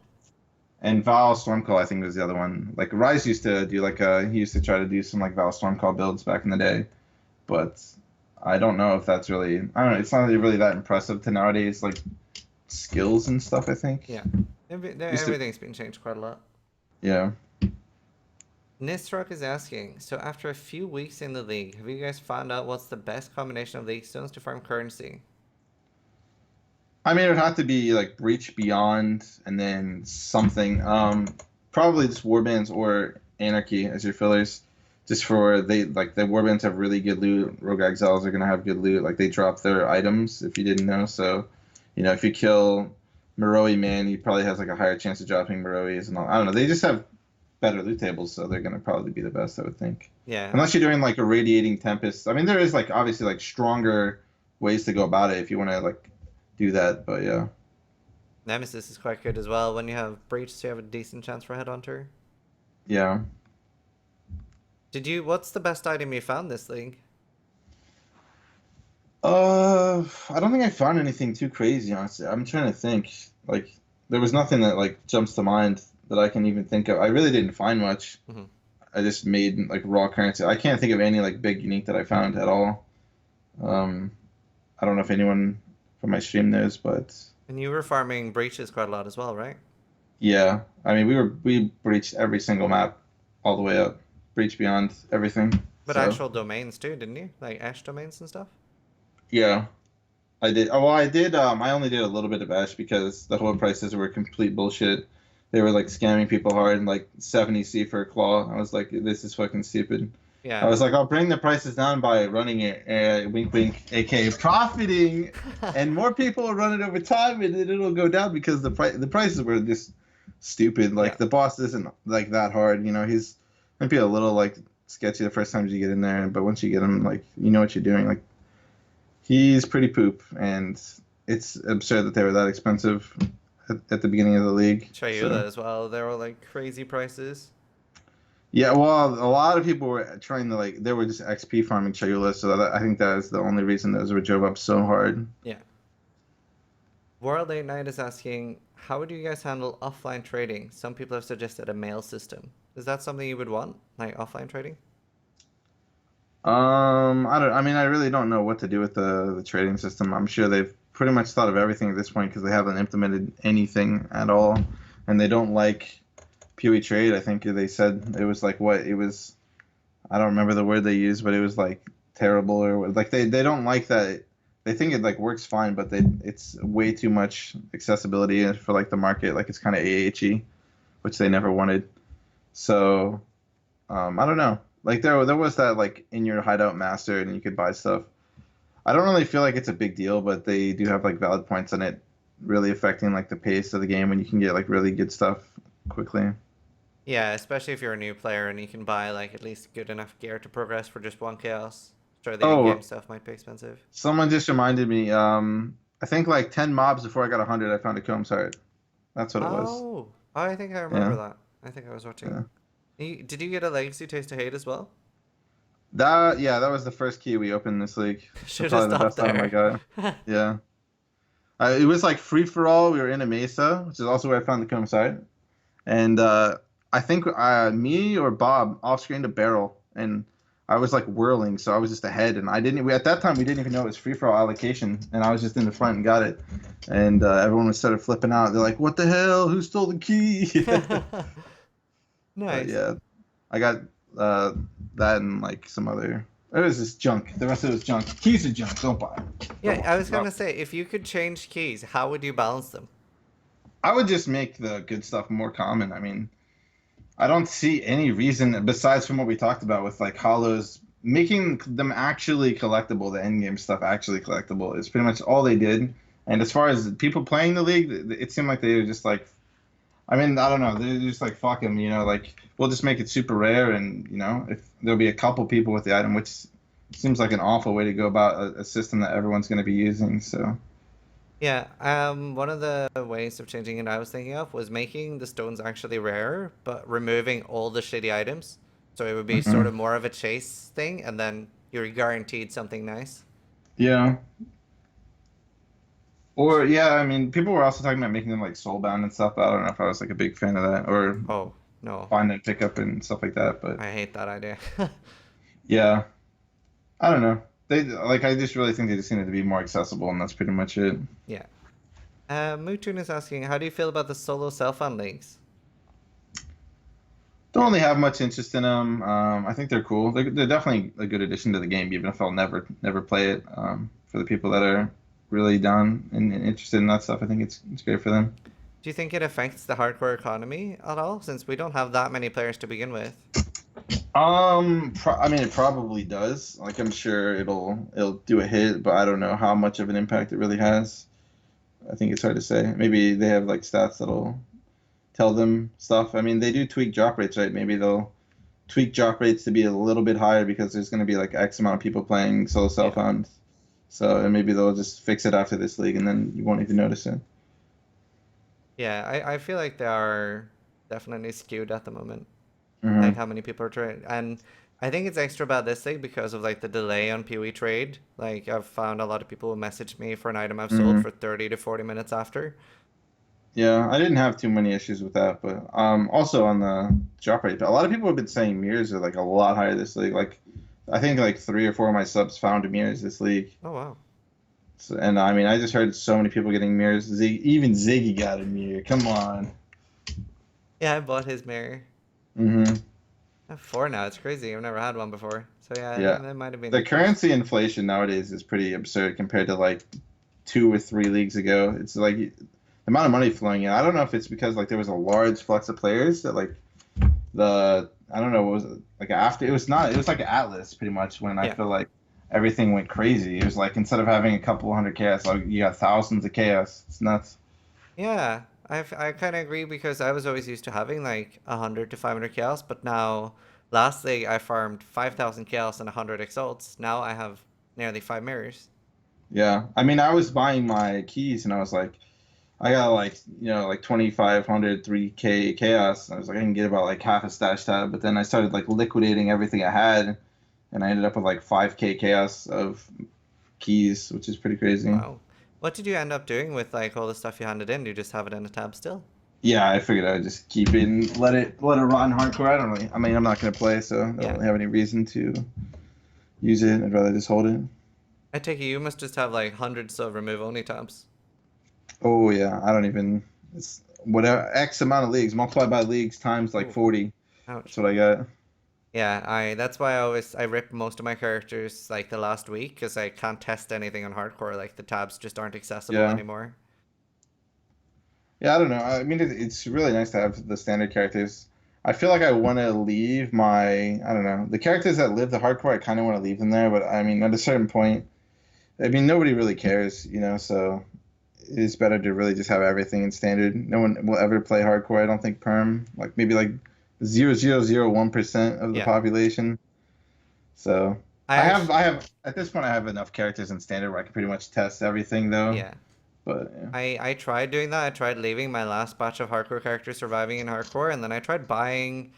And Val Stormcall, I think, was the other one. Like Rise used to do like he used to try to do some like Val Stormcall builds back in the day, but I don't know if that's really. I don't know. It's not really that impressive to nowadays like skills and stuff. I think Yeah. used to. Everything's been changed quite a lot. Yeah. Nisrock is asking, so after a few weeks in the league, have you guys found out what's the best combination of league stones to farm currency? I mean, it would have to be like Breach Beyond and then something. Probably just Warbands or Anarchy as your fillers. Just for they like the Warbands have really good loot. Rogue Exiles are gonna have good loot. Like they drop their items if you didn't know. So, if you kill Moroi Man, he probably has like a higher chance of dropping Morois and all. I don't know. They just have better loot tables, so they're gonna probably be the best, I would think. Yeah. Unless you're doing like a Radiating Tempest. I mean, there is like obviously like stronger ways to go about it if you want to like do that. But yeah. Nemesis is quite good as well. When you have Breach, you have a decent chance for Headhunter. Yeah. What's the best item you found this league? I don't think I found anything too crazy, honestly. I'm trying to think. Like, there was nothing that like jumps to mind that I can even think of. I really didn't find much. Mm-hmm. I just made like raw currency. I can't think of any like big unique that I found at all. Um, I don't know if anyone from my stream knows, but And you were farming Breaches quite a lot as well, right? yeah. I mean, we breached every single map all the way up, breached beyond everything. But So actual domains too, didn't you? Like Ash domains and stuff? yeah. I did. Oh, well, I did. I only did a little bit of Ash because the whole prices were complete bullshit. They were like scamming people hard, and like 70C for a claw. I was like, this is fucking stupid. I Yeah. was like, I'll bring the prices down by running it, wink, wink, aka profiting, and more people will run it over time, and then it'll go down because the prices were just stupid. Yeah. Like the boss isn't like that hard. He's might be a little like sketchy the first time you get in there, but once you get him, like you know what you're doing. Like he's pretty poop, and it's absurd that they were that expensive at the beginning of the league. Chayula So. as well. They were like crazy prices. Yeah, well, a lot of people were trying to like they were just XP farming Chayula, so I think that is the only reason those were drove up so hard. Yeah. World 8 Night is asking, how would you guys handle offline trading? Some people have suggested a mail system. Is that something you would want? Like offline trading? I don't. I mean, I really don't know what to do with the trading system. I'm sure they've pretty much thought of everything at this point because they haven't implemented anything at all, and they don't like PoE trade. I think they said it was like what it was. I don't remember the word they used, but it was like terrible or like they don't like that. They think it like works fine, but it's way too much accessibility for like the market. Like it's kind of AHE, which they never wanted. So I don't know. Like there was that like in your hideout master and you could buy stuff. I don't really feel like it's a big deal, but they do have like valid points on it really affecting like the pace of the game when you can get like really good stuff quickly. Yeah, especially if you're a new player and you can buy like at least good enough gear to progress for just one chaos. Sure, the Oh, in-game stuff might be expensive. someone just reminded me. I think like 10 mobs before I got 100, I found a Combs heart. That's what it was. Oh, I think I remember Yeah, that. I think I was watching. yeah. Did you get a Legacy Taste of Hate as well? That was the first key we opened this league. So Should have probably the stopped best item I there. got. Yeah. It was like free for all. We were in a mesa, which is also where I found the Combs heart. And I think me or Bob off screened a barrel, and I was like whirling, so I was just ahead, and I didn't. At that time we didn't even know it was free for all allocation, and I was just in the front and got it, and everyone was started flipping out. They're like, "What the hell? Who stole the key?" But Nice. yeah, I got that and like some other. It was just junk. The rest of it was junk. Keys are junk. Don't buy it. Yeah, I was No. gonna say, if you could change keys, how would you balance them? I would just make the good stuff more common. I mean, I don't see any reason besides from what we talked about with like hollows making them actually collectible, the end game stuff actually collectible is pretty much all they did. And as far as people playing the league, it seemed like they were just like, I mean, I don't know, they're just like fuck them, like we'll just make it super rare, and if there'll be a couple people with the item, which seems like an awful way to go about a system that everyone's going to be using. So Yeah, one of the ways of changing it I was thinking of was making the stones actually rarer, but removing all the shitty items. So it would be sort mhm. of more of a chase thing, and then you're guaranteed something nice. Yeah. Or yeah, I mean, people were also talking about making them like soulbound and stuff. But I don't know if I was like a big fan of that, or Oh, no, find and pick up and stuff like that. But I hate that idea. yeah, I don't know. They like I just really think they just needed to be more accessible, and that's pretty much it. Yeah. Mutun is asking, how do you feel about the solo self-found leagues? Don't really have much interest in them. I think they're cool. They're definitely a good addition to the game, even if I'll never play it. For the people that are really down and interested in that stuff, I think it's great for them. Do you think it affects the hardcore economy at all, since we don't have that many players to begin with? I mean, it probably does. Like, I'm sure it'll do a hit, but I don't know how much of an impact it really has. I think it's hard to say. Maybe they have like stats that'll tell them stuff. I mean, they do tweak drop rates, right? Maybe they'll tweak drop rates to be a little bit higher because there's going to be like X amount of people playing solo self Yeah. found. So, and maybe they'll just fix it after this league, and then you won't even notice it. Yeah, I feel like they are definitely skewed at the moment. Like Hmm. how many people are trying, and I think it's extra bad this league because of like the delay on PoE trade. Like I've found a lot of people who message me for an item I've sold Hmm. for 30 to 40 minutes after. Yeah, I didn't have too many issues with that, but also on the drop rate, a lot of people have been saying mirrors are like a lot higher this league. Like, I think like 3 or 4 of my subs found mirrors this league. Oh wow. So, and I mean, I just heard so many people getting mirrors. Even Ziggy got a mirror. Come on. Yeah, I bought his mirror. Hmm. I have four now. It's crazy. I've never had one before. So yeah, I Yeah. think that might have been The the case. currency inflation nowadays is pretty absurd compared to like 2 or 3 leagues ago. It's like the amount of money flowing in. I don't know if it's because like there was a large flux of players that like I don't know what was it like after it was not it was like Atlas pretty much when I Yeah. feel like everything went crazy. It was like instead of having a couple hundred chaos, like you got thousands of chaos. It's nuts. Yeah. I kind of agree because I was always used to having like 100 to 500 chaos, but now last league I farmed 5,000 chaos and 100 exalts. Now I have nearly 5 mirrors. Yeah. I mean, I was buying my keys and I was like I got like like 2,500 3K chaos. I was like I can get about like half a stash tab, but then I started like liquidating everything I had and I ended up with like 5K chaos of keys, which is pretty crazy. Wow. What did you end up doing with like all the stuff you handed in? Do you just have it in a tab still? Yeah, I figured I would just keep it and let it rot in hardcore. I don't really. I mean, I'm not gonna play, so I don't Yeah. really have any reason to use it. I'd rather just hold it. I take it you must just have like hundreds of remove only tabs. Oh yeah, I don't even. It's whatever X amount of leagues multiplied by leagues times like Oh, 40. That's ouch. what I got. Yeah, I that's why I rip most of my characters like the last week because I can't test anything on hardcore. Like the tabs just aren't accessible Yeah, anymore. yeah. I don't know. I mean, it's really nice to have the standard characters. I feel like I want to leave my. I don't know. The characters that live the hardcore, I kind of want to leave them there, but I mean, at a certain point, I mean, nobody really cares, so it's better to really just have everything in standard. No one will ever play hardcore. I don't think perm, like maybe like 0.0001% of the Yeah, population. So I I actually have at this point I have enough characters in standard where I can pretty much test everything though. yeah. But yeah. I tried doing that. I tried leaving my last batch of hardcore characters surviving in hardcore, and then I tried buying.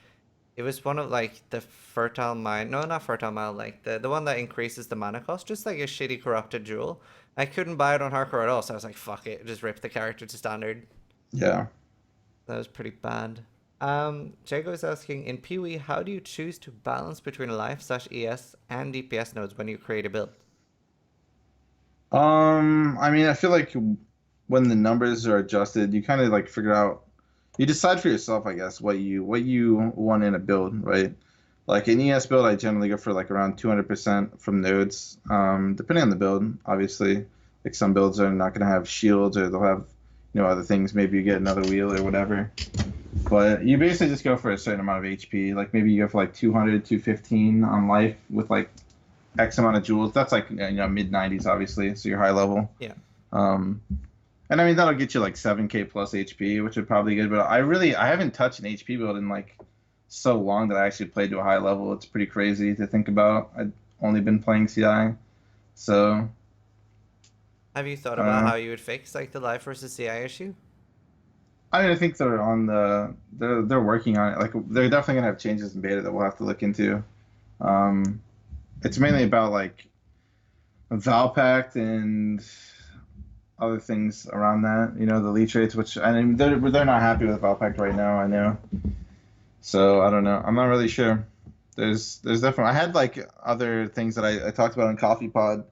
It was one of like the fertile mind. No, not fertile mind. Like the one that increases the mana cost, just like a shitty corrupted jewel. I couldn't buy it on hardcore at all, so I was like, fuck it, just rip the character to standard. Yeah. That was pretty bad. Jago is asking in PoE, how do you choose to balance between life/ES and DPS nodes when you create a build? I mean, I feel like when the numbers are adjusted, you kind of like figure out, you decide for yourself, I guess, what you want in a build, right? Like an ES build, I generally go for like around 200% from nodes, depending on the build, obviously. Like some builds are not going to have shields or they'll have, other things. Maybe you get another wheel or whatever. But you basically just go for a certain amount of HP. Like maybe you go for like 200, 215 on life with like X amount of jewels. That's like mid 90s, obviously. So you're high level. Yeah. Um, and I mean that'll get you like 7K plus HP, which would probably be good. But I haven't touched an HP build in like so long that I actually played to a high level. It's pretty crazy to think about. I've only been playing CI, so Have you thought about uh, how you would fix like the life versus CI issue? I mean I think they're working on it. Like they're definitely gonna have changes in beta that we'll have to look into. Um, it's mainly about like Valpact and other things around that. The leech rates, which I mean they're not happy with Valpact right now. I know. So I don't know. I'm not really sure. There's definitely I had like other things that I talked about on Coffee Pod,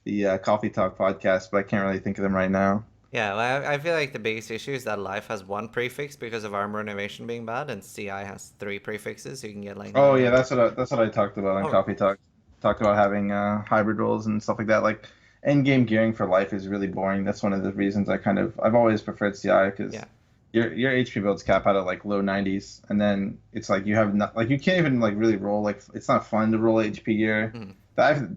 the Coffee Talk podcast, but I can't really think of them right now. Yeah, well, I feel like the biggest issue is that life has one prefix because of armor innovation being bad, and CI has three prefixes, so you can get like Oh nine yeah, items. that's what I talked about on Oh, Coffee Talk. Talked about having hybrid roles and stuff like that. Like Endgame gearing for life is really boring. That's one of the reasons I've always preferred CI Yeah. because your HP builds cap out at like low 90s, and then it's like you have not like you can't even like really roll like it's not fun to roll HP gear. Mhm.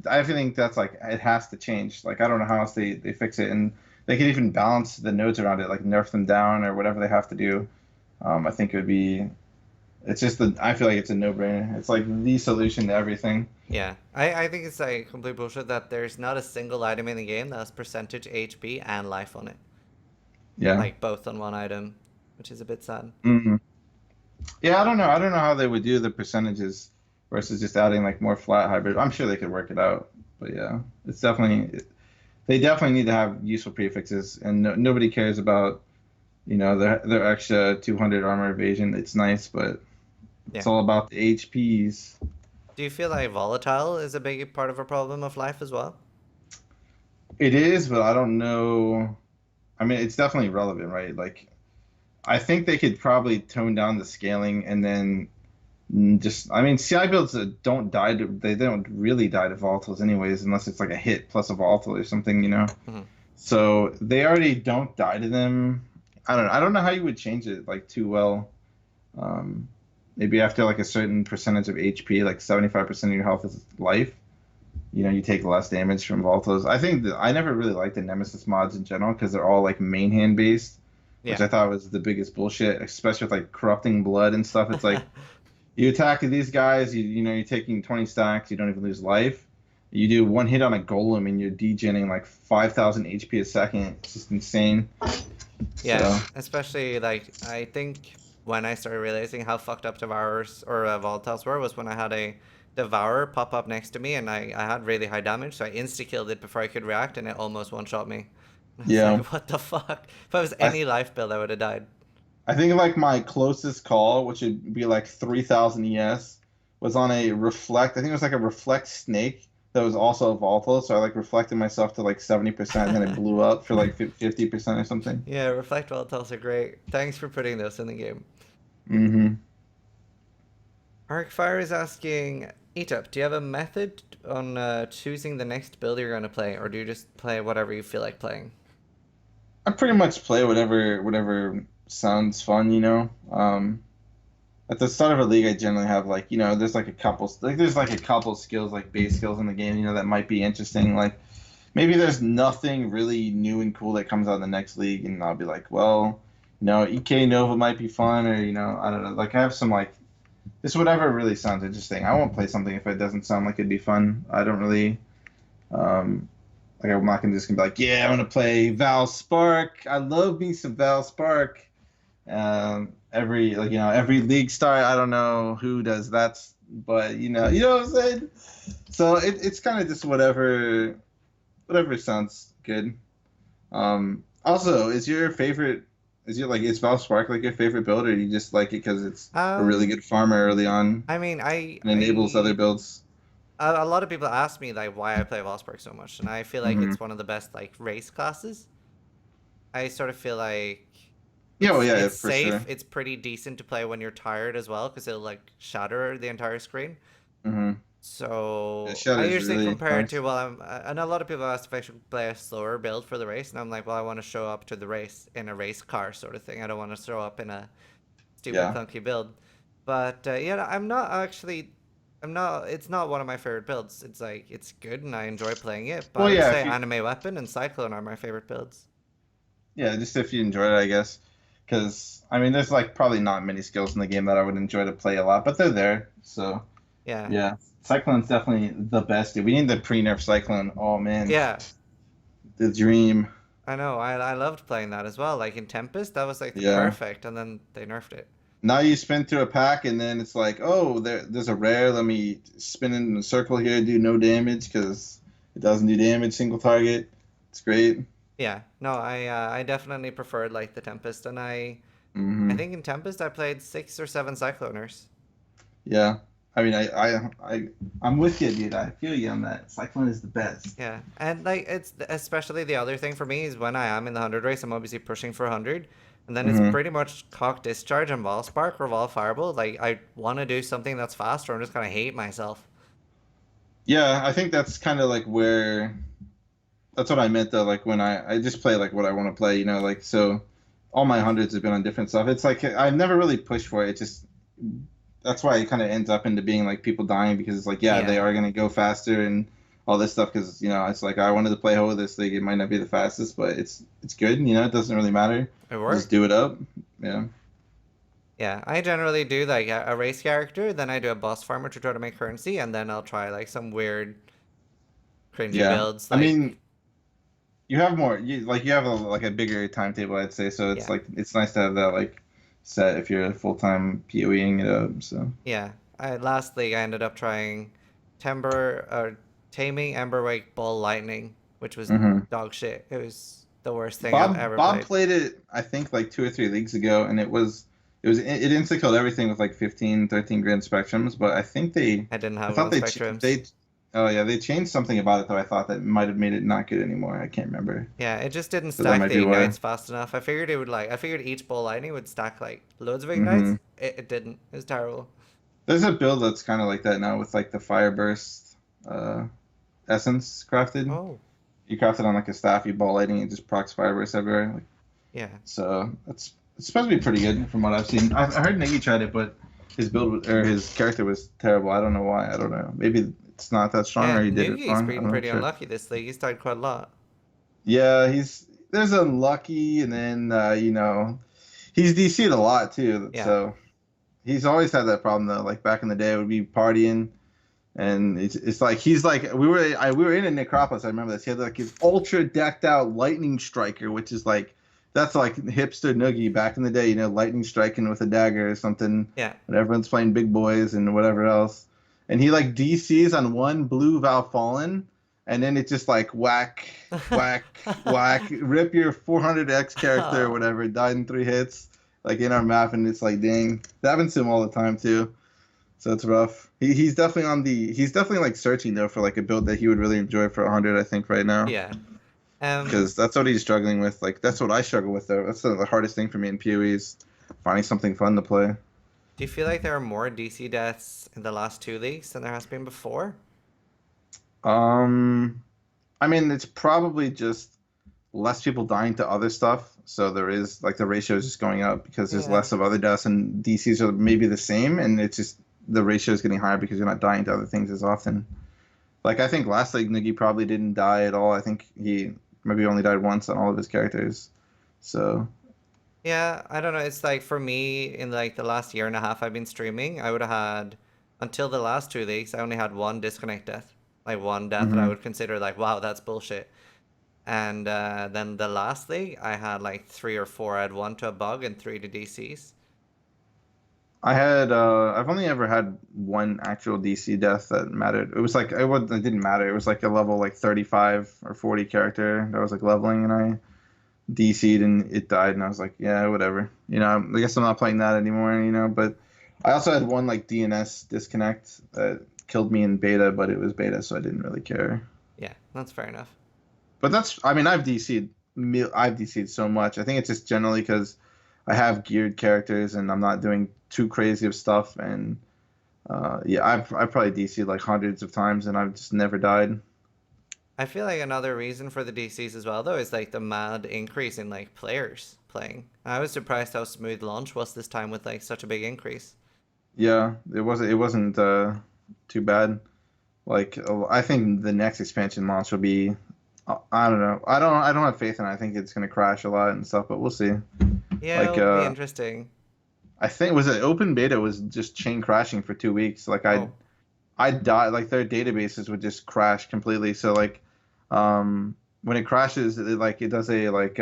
I think that's like it has to change. Like I don't know how else they fix it, and they could even balance the nodes around it, like nerf them down or whatever they have to do. I think it would be. It's just I feel like it's a no-brainer. It's like the solution to everything. Yeah, I think it's like complete bullshit that there's not a single item in the game that has percentage HP and life on it. Yeah. Like both on one item, which is a bit sad. Hmm. Yeah, I don't know. I don't know how they would do the percentages versus just adding like more flat hybrid. I'm sure they could work it out, but yeah, it's definitely they definitely need to have useful prefixes, and nobody cares about their extra 200 armor evasion. It's nice, but it's Yeah. all about the HPs. Do you feel like volatile is a big part of a problem of life as well? It is, but I don't know. I mean, it's definitely relevant, right? Like, I think they could probably tone down the scaling and then just, I mean, CI builds that don't die to, they don't really die to volatiles anyways, unless it's like a hit plus a volatile or something. Hmm. So they already don't die to them. I don't know. I don't know how you would change it like too well. Um, Maybe after like a certain percentage of HP, like 75% of your health is life, you take less damage from volatiles. I think that I never really liked the Nemesis mods in general because they're all like main hand based, which Yeah. I thought was the biggest bullshit, especially with like corrupting blood and stuff. It's like you attack these guys, you're taking 20 stacks, you don't even lose life. You do one hit on a golem and you're degenning like 5,000 HP a second. It's just insane. Yeah, So especially like I think when I started realizing how fucked up devourers or volatiles were was when I had a devourer pop up next to me and I had really high damage, so I insta killed it before I could react and it almost one shot me. And I was yeah, like, what the fuck? If I was I any life build, I would have died. I think like my closest call, which would be like 3,000 ES, was on a reflect. I think it was like a reflect snake that was also a volatile. So I like reflected myself to like 70%, and then it blew up for like 50% or something. Yeah, reflect volatiles are great. Thanks for putting those in the game. Hmm. Arcfire is asking, Etup, do you have a method on choosing the next build you're going to play, or do you just play whatever you feel like playing? I pretty much play whatever sounds fun. At the start of a league, I generally have like there's like a couple skills like base skills in the game, that might be interesting. Like maybe there's nothing really new and cool that comes out in the next league, and I'll be like, well, EK Nova might be fun, or I don't know. Like I have some like just whatever really sounds interesting. I won't play something if it doesn't sound like it'd be fun. I don't really like I'm not gonna be like, yeah, I'm gonna play Val Spark. I love me some Val Spark. Every league start, I don't know who does that, but you know what I'm saying. So it's kind of just whatever sounds good. Also, is Val Spark like your favorite build, or do you just like it because it's a really Um, good farmer early on I mean, and enables other builds? a lot of people ask me like why I play Valspark so much, and I feel like Hmm. it's one of the best like race classes. I sort of feel like Yeah, well, yeah, it's for safe. sure. It's pretty decent to play when you're tired as well, because it'll like shatter the entire screen. Hmm. The So I shutter's usually really compare it to nice. well, and a lot of people ask if I should play a slower build for the race, and I'm like, well, I want to show up to the race in a race car sort of thing. I don't want to show up in a stupid Yeah. clunky build. But yeah, I'm not actually. I'm not. It's not one of my favorite builds. It's like it's good and I enjoy playing it. But I Well, would yeah, say if you anime weapon and cyclone are my favorite builds. yeah, just if you enjoy it, I guess. Because I mean, there's like probably not many skills in the game that I would enjoy to play a lot, but they're there. So Yeah, yeah, Cyclone's definitely the best. Dude. We need the pre-nerf Cyclone. Oh man, yeah. the dream. I know. I loved playing that as well. Like in Tempest, that was like the Yeah. perfect, and then they nerfed it. Now you spin through a pack, and then it's like, oh, there's a rare. Let me spin it in a circle here, do no damage because it doesn't do damage, single target. It's great. Yeah. No, I definitely preferred like the Tempest, and I Hmm. think in Tempest I played 6 or 7 Cycloners. Yeah. I mean, I'm with you, dude. I feel you on that. Cyclone is the best. Yeah, and like it's especially the other thing for me is when I am in the 100 race, I'm obviously pushing for 100, and then it's Hmm. pretty much cock discharge and ball spark or ball fireball. Like I want to do something that's fast, or I'm just gonna hate myself. Yeah, I think that's kind of like where That's what I meant though. Like when I just play like what I want to play, you know, like so. All my hundreds have been on different stuff. It's like I've never really pushed for it. It just that's why it kind of ends up into being like people dying because it's like yeah they Yeah, are gonna go faster and all this stuff because you know it's like I wanted to play Ho this league. It might not be the fastest, but it's good. You know, it doesn't really matter. it Just do works. it up. Yeah. Yeah, I generally do like a race character, then I do a boss farmer to try to make currency, and then I'll try like some weird, cringy Yeah. builds. I Like, mean, you have more. You have like a bigger timetable, I'd say. So it's yeah, like it's nice to have that like set if you're full time PoEing it up. So. yeah. Last league I ended up trying taming Emberwake Ball Lightning, which was hmm dog shit. It was the worst thing I've Bob ever Bob played. played it I think like 2 or 3 leagues ago and it insta killed everything with like 15, 13 grand spectrums, but I didn't I have thought those spectrums. they oh yeah, they changed something about it though I thought that might have made it not good anymore. I can't remember. Yeah, it just didn't So that stack might be the why. ignites fast enough. I figured each ball lightning would stack like loads of ignites. hmm It didn't. It was terrible. There's a build that's kind of like that now with like the fire burst uh essence crafted. Oh, You craft it on like a staff, you ball lightning, it just procs fire burst everywhere. Like, yeah. so it's supposed to be pretty good from what I've seen. I heard Niggy tried it, but or his character was terrible. I don't know why. I don't know. Maybe it's not that strong, Yeah, or he did it Nugi's wrong. been I'm not pretty sure. unlucky this league. He's died quite a lot. Yeah, there's unlucky, and then you know he's DC'd a lot too. Yeah. So he's always had that problem though. Like back in the day, would be partying. And it's like he's like we were in a necropolis. I remember this. He had like his ultra decked out lightning striker, which is like that's like hipster noogie back in the day. You know, lightning striking with a dagger or something. Yeah. When everyone's playing big boys and whatever else. And he like DCs on one blue Val Fallen, and then it just like whack, whack, whack, rip your 400x character or Oh. whatever. Died in 3 hits, like in our map, and it's like dang, that happens to him all the time too. So it's rough. He's definitely like searching though for like a build that he would really enjoy for 100 I think right now. Yeah. Um, Because that's what he's struggling with. Like that's what I struggle with though. That's the hardest thing for me in PoE is finding something fun to play. do you feel like there are more DC deaths in the last two leagues than there has been before? Um I mean it's probably just less people dying to other stuff. So there is like the ratio is just going up because there's Yeah. less of other deaths and DCs are maybe the same and it's just the ratio is getting higher because you're not dying to other things as often. Like I think last league Niggy probably didn't die at all. I think he maybe only died once on all of his characters. So Yeah, I don't know. It's like for me, in like the last year and a half I've been streaming, I would have had, until the last two leagues, I only had one disconnect death. Like one death that I hmm would consider like, wow, that's bullshit. And then the last league, I had like three or four. I had one to a bug and three to DCs. I've only ever had one actual DC death that mattered. It didn't matter. It was like a level like 35 or 40 character that was like leveling and I DC'd and it died and I was like, yeah, whatever. You know, I guess I'm not playing that anymore, you know, but I also had one like DNS disconnect that killed me in beta, but it was beta, so I didn't really care. Yeah, that's fair enough. But I mean, I've DC'd so much. I think it's just generally because I have geared characters and I'm not doing too crazy of stuff. And yeah, I've probably DC'd like hundreds of times and I've just never died. I feel like another reason for the DCs as well, though, is like the mad increase in like players playing. I was surprised how smooth launch was this time with like such a big increase. Yeah, it wasn't too bad. Like I think the next expansion launch will be. I don't know. I don't have faith in it. I think it's gonna crash a lot and stuff, but we'll see. Yeah, Like it'll be interesting. I think was it open beta was just chain crashing for 2 weeks. Like Oh, I died like their databases would just crash completely. So like when it crashes it does a like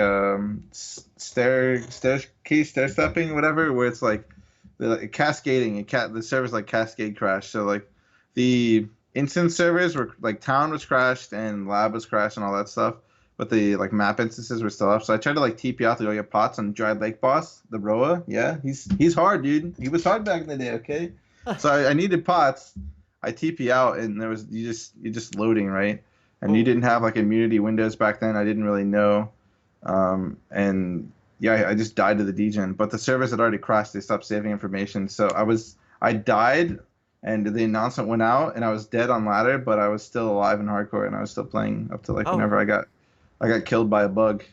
stair stepping whatever where it's like the cascading the servers like cascade crash. So like the instance servers were like town was crashed and lab was crashed and all that stuff. But the like map instances were still up. So I tried to like TP out to go get pots on Dried Lake Boss, the Roa. Yeah, he's hard, dude. He was hard back in the day, okay? So I needed pots. I TP out and there was you're just loading, right? And you oh, didn't have like immunity windows back then. I didn't really know. And yeah, I just died to the degen. But the servers had already crashed. They stopped saving information. So I died and the announcement went out and I was dead on ladder, but I was still alive in hardcore and I was still playing up to like oh. whenever I got I got killed by a bug.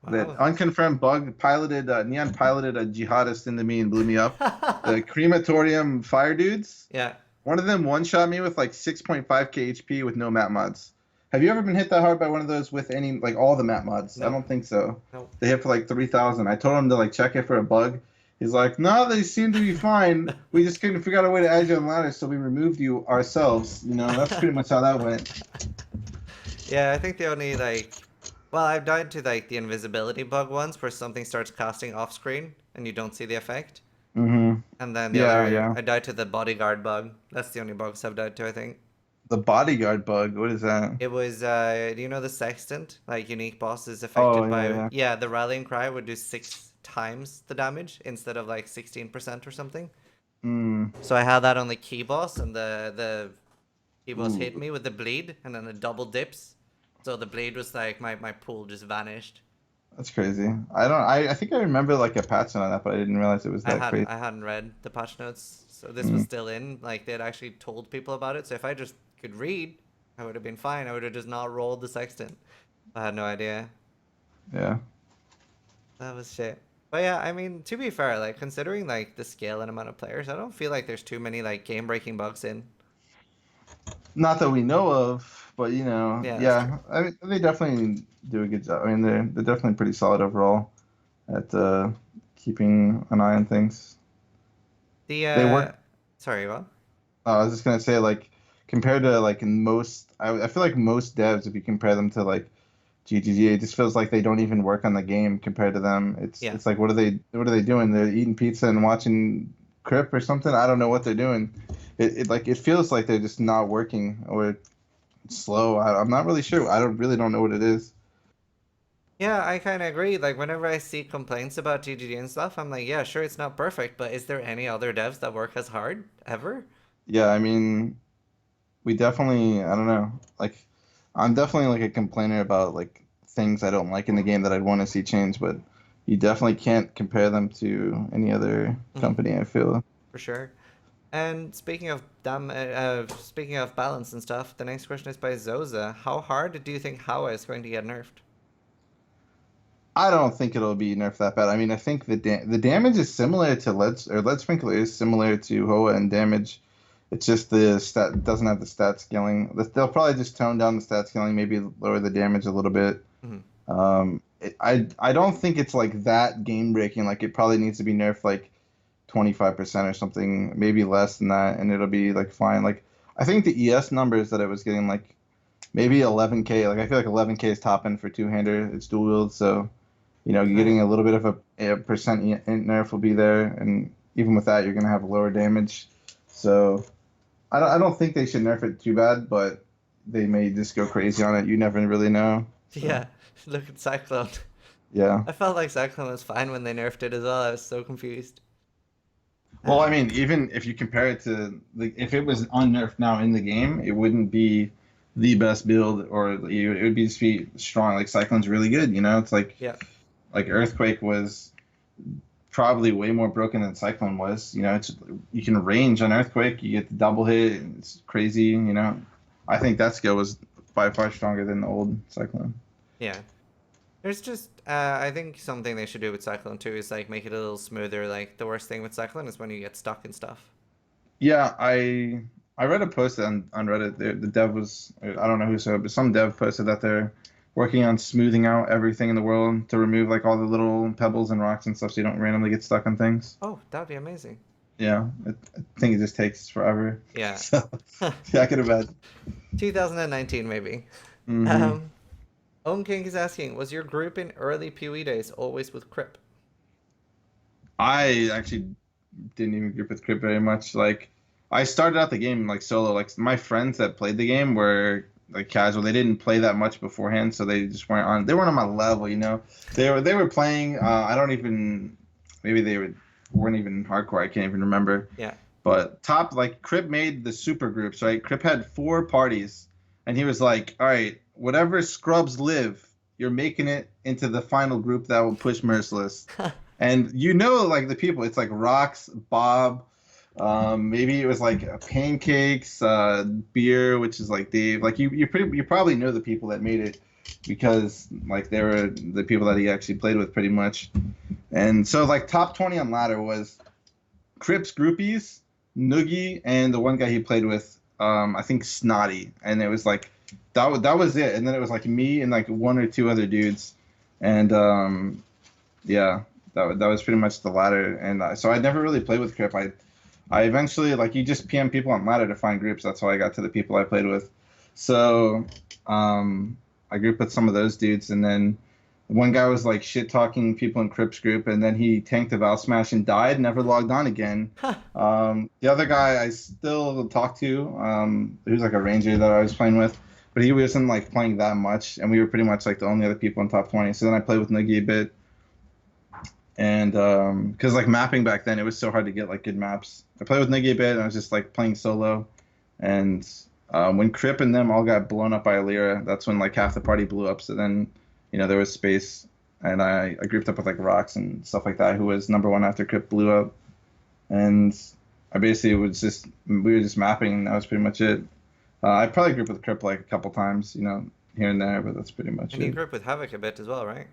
That Wow. unconfirmed bug piloted Neon piloted a jihadist into me and blew me up. The crematorium fire dudes. Yeah. One of them one shot me with like 6.5k HP with no map mods. Have you ever been hit that hard by one of those with any like all the map mods? I Nope. don't think so. Nope. They hit for like 3,000. I told him to like check it for a bug. He's like, no, they seem to be fine. We just couldn't figure out a way to add you on ladder, so we removed you ourselves. You know, that's pretty much how that went. Yeah, I think the only like, well, I've died to like the invisibility bug once, where something starts casting off screen and you don't see the effect. Mm-hmm. And then the Yeah, other, yeah. I died to the bodyguard bug. That's the only bugs I've died to, I think. The bodyguard bug. What is that? It was, do you know the sextant? Like unique bosses Oh, affected yeah, by, yeah. yeah, the rallying cry would do 6 times the damage instead of like 16% or something. Mm. So I had that on the key boss, and the key boss hit Ooh, me with the bleed, and then it double dips. So the bleed was like my pool just vanished. that's crazy. I don't. I think I remember like a patch on that, but I didn't realize it was I that hadn't crazy. I hadn't read the patch notes, so this was Mm. still in. Like they'd actually told people about it. So if I just could read, I would have been fine. I would have just not rolled the sextant. I had no idea. Yeah. That was shit. But yeah, I mean, to be fair, like considering like the scale and amount of players, I don't feel like there's too many like game breaking bugs in. Not that we know of, but you know, Yeah, that's true. yeah. I mean, they definitely do a good job. I mean, they're definitely pretty solid overall at keeping an eye on things. The They work. sorry, what? I was just gonna say, like, compared to like in most, I feel like most devs, if you compare them to like GGG, it just feels like they don't even work on the game compared to them. Yeah. It's like what are they doing? They're eating pizza and watching Crip or something. I don't know what they're doing. It like it feels like they're just not working or slow. I'm not really sure. I don't know what it is. Yeah, I kind of agree. Like, whenever I see complaints about GGG and stuff, I'm like, yeah, sure, it's not perfect, but is there any other devs that work as hard ever? Yeah, I mean, we definitely, I don't know. Like, I'm definitely like a complainer about like things I don't like in the game that I'd want to see change, but you definitely can't compare them to any other Hmm. company, I feel. For sure. And speaking of balance and stuff, the next question is by Zoza. How hard do you think Hawa is going to get nerfed? I don't think it'll be nerfed that bad. I mean, I think the damage is similar to Lead Sprinkler is similar to Hoa in damage. It's just the stat doesn't have the stat scaling. They'll probably just tone down the stat scaling, maybe lower the damage a little bit. Hmm. I don't think it's like that game breaking. Like it probably needs to be nerfed like 25% or something, maybe less than that, and it'll be like fine. Like I think the ES numbers that it was getting like maybe 11k. Like I feel like 11k is top end for two-hander. It's dual wield, so you know, you're Right. getting a little bit of a percent int nerf will be there, and even with that, you're gonna have lower damage. So I don't think they should nerf it too bad, but they may just go crazy on it. You never really know. So Yeah, look at Cyclone. yeah. I felt like Cyclone was fine when they nerfed it as well. I was so confused. Well, I mean, even if you compare it to like if it was unnerfed now in the game, it wouldn't be the best build, or it would be just be strong. Like Cyclone's really good, you know. It's Yeah. like Earthquake was probably way more broken than Cyclone was. You know, it's you can range on Earthquake, you get the double hit, and it's crazy. You know, I think that skill was by far stronger than the old Cyclone. Yeah. There's just, I think something they should do with Cyclone too is like make it a little smoother. Like the worst thing with Cyclone is when you get stuck and stuff. Yeah, I read a post on Reddit. The dev was I don't know who said it, but some dev posted that they're working on smoothing out everything in the world to remove like all the little pebbles and rocks and stuff, so you don't randomly get stuck on things. Oh, that'd be amazing. Yeah, I think it just takes forever. Yeah. So yeah, I could imagine. 2019 maybe. Hmm. Um, Own King is asking, was your group in early PoE days always with Crip? I actually didn't even group with Crypt very much. Like I started out the game like solo. Like my friends that played the game were like casual. They didn't play that much beforehand, so they just weren't on. They weren't on my level, you know. They were playing. I don't even. Maybe weren't even hardcore. I can't even remember. Yeah. But top like Crip made the super groups, right? Crip had 4 parties, and he was like, "All right, whatever scrubs live, you're making it into the final group that will push Merciless." And you know, like the people, it's like Rocks, Bob, maybe it was like Pancakes, Beer, which is like Dave. Like you probably know the people that made it. because like they were the people that he actually played with pretty much. And so like top 20 on ladder was Crips Groupies, Noogie, and the one guy he played with, I think Snotty, and it was like that was it. And then it was like me and like one or two other dudes, and yeah, that was pretty much the ladder. And so I never really played with Crip. I eventually like you just PM people on ladder to find groups. That's how I got to the people I played with. So I grouped with some of those dudes, and then one guy was like shit talking people in Crips group, and then he tanked a Val Smash and died, never logged on again. The other guy I still talk to, he was like a ranger that I was playing with, but he wasn't like playing that much, and we were pretty much like the only other people in top 20. So then I played with Noogie a bit, and because like mapping back then, it was so hard to get like good maps. I played with Noogie a bit, and I was just like playing solo, and when Crip and them all got blown up by Alira, that's when like half the party blew up. So then, there was space, and I grouped up with like Rocks and stuff like that, who was number one after Crip blew up, and I basically we were just mapping, and that was pretty much it. I probably grouped with Crip like a couple times, here and there, but that's pretty much And you it. group with Havoc a bit as well, right?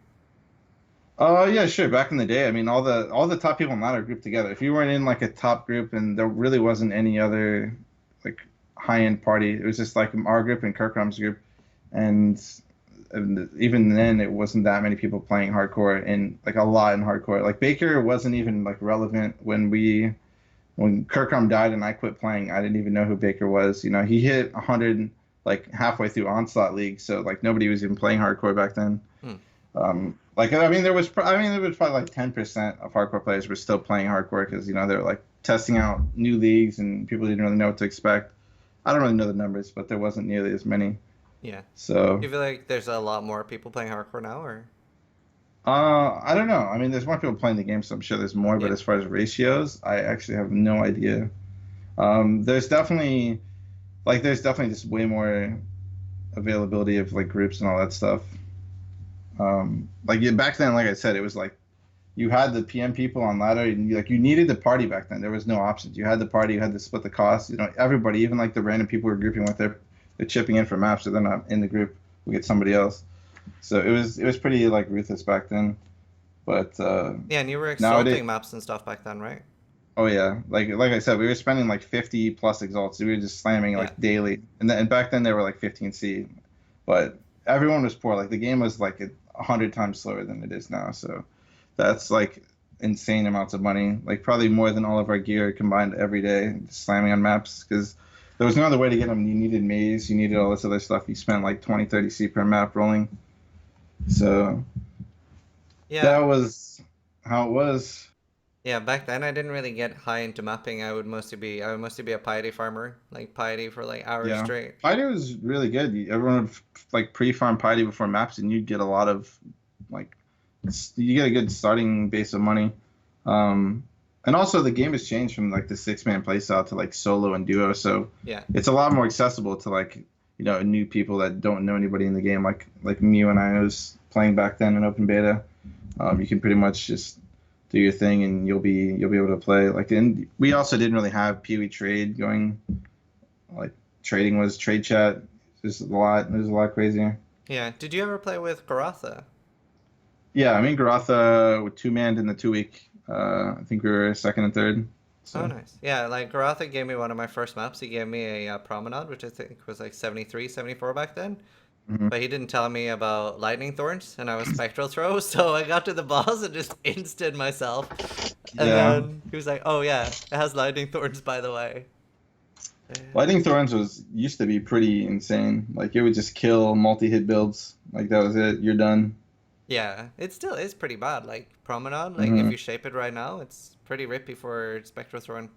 Yeah, sure. Back in the day, I mean, all the top people in ladder grouped together. If you weren't in like a top group, and there really wasn't any other like high end party, it was just like our group and Kirkram's group, and even then, it wasn't that many people playing hardcore, and like a lot in hardcore. Like Baker wasn't even like relevant when Kirkram died and I quit playing. I didn't even know who Baker was. He hit 100 like halfway through Onslaught League, so like nobody was even playing hardcore back then. Hmm. Like there was probably like 10% of hardcore players were still playing hardcore because they were like testing out new leagues and people didn't really know what to expect. I don't really know the numbers, but there wasn't nearly as many. Yeah. So You feel like there's a lot more people playing hardcore now, or? I don't know. I mean, there's more people playing the game, so I'm sure there's more. But Yeah. as far as ratios, I actually have no idea. There's definitely just way more availability of like groups and all that stuff. Like back then, like I said, it was like you had the PM people on ladder, and you needed the party back then. There was no options. You had the party, you had to split the cost. Everybody, even like the random people we're grouping with, they're chipping in for maps, so they're not in the group. We get somebody else. So it was pretty like ruthless back then. But Yeah, and you were nowadays, exalting maps and stuff back then, right? oh yeah, like I said, we were spending like 50 plus exalts. We were just slamming Yeah. like daily, and back then they were like 15C, but everyone was poor. Like the game was like 100 times slower than it is now. So that's like insane amounts of money, like probably more than all of our gear combined every day, just slamming on maps because there was no other way to get them. You needed maze, you needed all this other stuff. You spent like 20, 30C per map rolling. So that Yeah. was how it was. Yeah, back then I didn't really get high into mapping. I would mostly be a piety farmer, like piety for like hours Yeah. straight. Piety was really good. Everyone would like pre-farm Piety before maps, and you'd get a lot of like you get a good starting base of money. Um, and also the game has changed from like the 6-man playstyle to like solo and duo, so Yeah. it's a lot more accessible to like new people that don't know anybody in the game, like me when I was playing back then in open beta. You can pretty much just do your thing, and you'll be able to play. Like, and we also didn't really have PoE trade going. Like trading was trade chat. There's a lot crazier. Yeah. Did you ever play with Karatha? Yeah, I mean Garatha with 2-man in the 2 week. I think we were second and third. Oh, So nice. Yeah, like Karatha gave me one of my first maps. He gave me a promenade, which I think was like 73, 74 back then. mhm. But he didn't tell me about lightning thorns, and I was spectral throw, so I got to the boss and just instant myself. And Yeah, then he was like, "Oh yeah, it has lightning thorns, by the way." Lightning Thorns was used to be pretty insane. Like it would just kill multi-hit builds. Like that was it. You're done. Yeah, it still is pretty bad. Like promenade, like if hmm you shape it right now, it's pretty rippy for spectral throw and